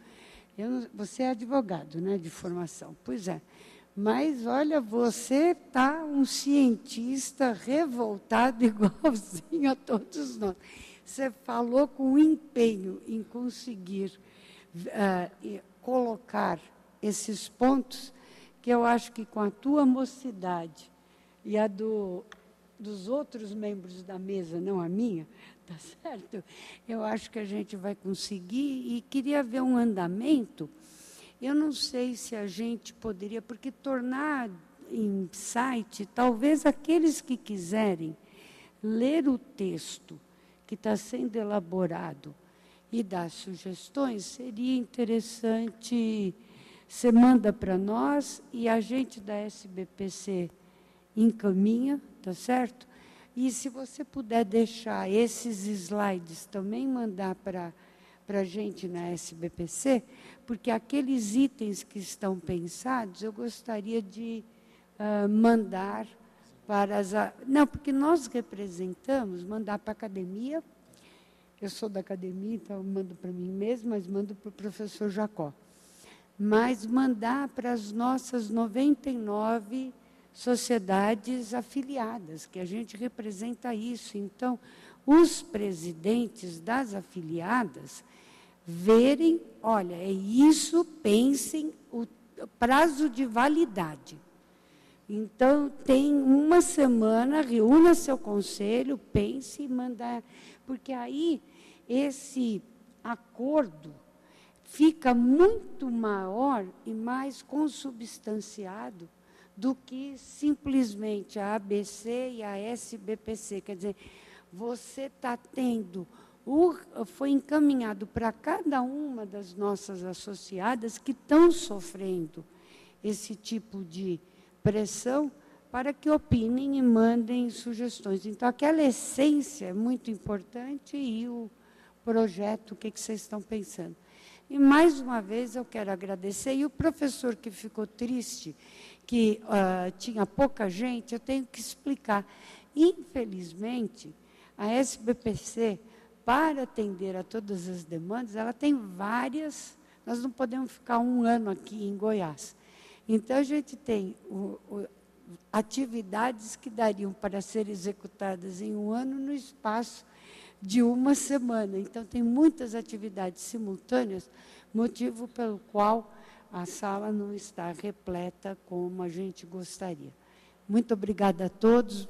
Você é advogado, né, de formação. Pois é. Mas, olha, você está um cientista revoltado igualzinho a todos nós. Você falou com empenho em conseguir colocar esses pontos, que eu acho que com a tua mocidade e a dos outros membros da mesa, não a minha, tá certo? Eu acho que a gente vai conseguir, e queria ver um andamento. Eu não sei se a gente poderia, porque tornar em site, talvez aqueles que quiserem ler o texto que está sendo elaborado e dar sugestões, seria interessante, você manda para nós e a gente da SBPC encaminha, tá certo? E se você puder deixar esses slides também, mandar para a gente na SBPC, porque aqueles itens que estão pensados, eu gostaria de mandar para as... Não, porque nós representamos, mandar para a academia, eu sou da academia, então eu mando para mim mesma, mas mando para o professor Jacó. Mas mandar para as nossas 99 sociedades afiliadas, que a gente representa isso. Então, os presidentes das afiliadas verem, olha, é isso, pensem o prazo de validade. Então, tem uma semana, reúna seu conselho, pense e mandar, porque aí esse acordo fica muito maior e mais consubstanciado do que simplesmente a ABC e a SBPC. Quer dizer, você está tendo, foi encaminhado para cada uma das nossas associadas que estão sofrendo esse tipo de pressão, para que opinem e mandem sugestões. Então, aquela essência é muito importante e o projeto, o que vocês estão pensando. E, mais uma vez, eu quero agradecer. E o professor que ficou triste, que tinha pouca gente, eu tenho que explicar. Infelizmente, a SBPC, para atender a todas as demandas, ela tem várias... Nós não podemos ficar um ano aqui em Goiás. Então, a gente tem atividades que dariam para ser executadas em um ano no espaço de uma semana. Então, tem muitas atividades simultâneas, motivo pelo qual a sala não está repleta como a gente gostaria. Muito obrigada a todos.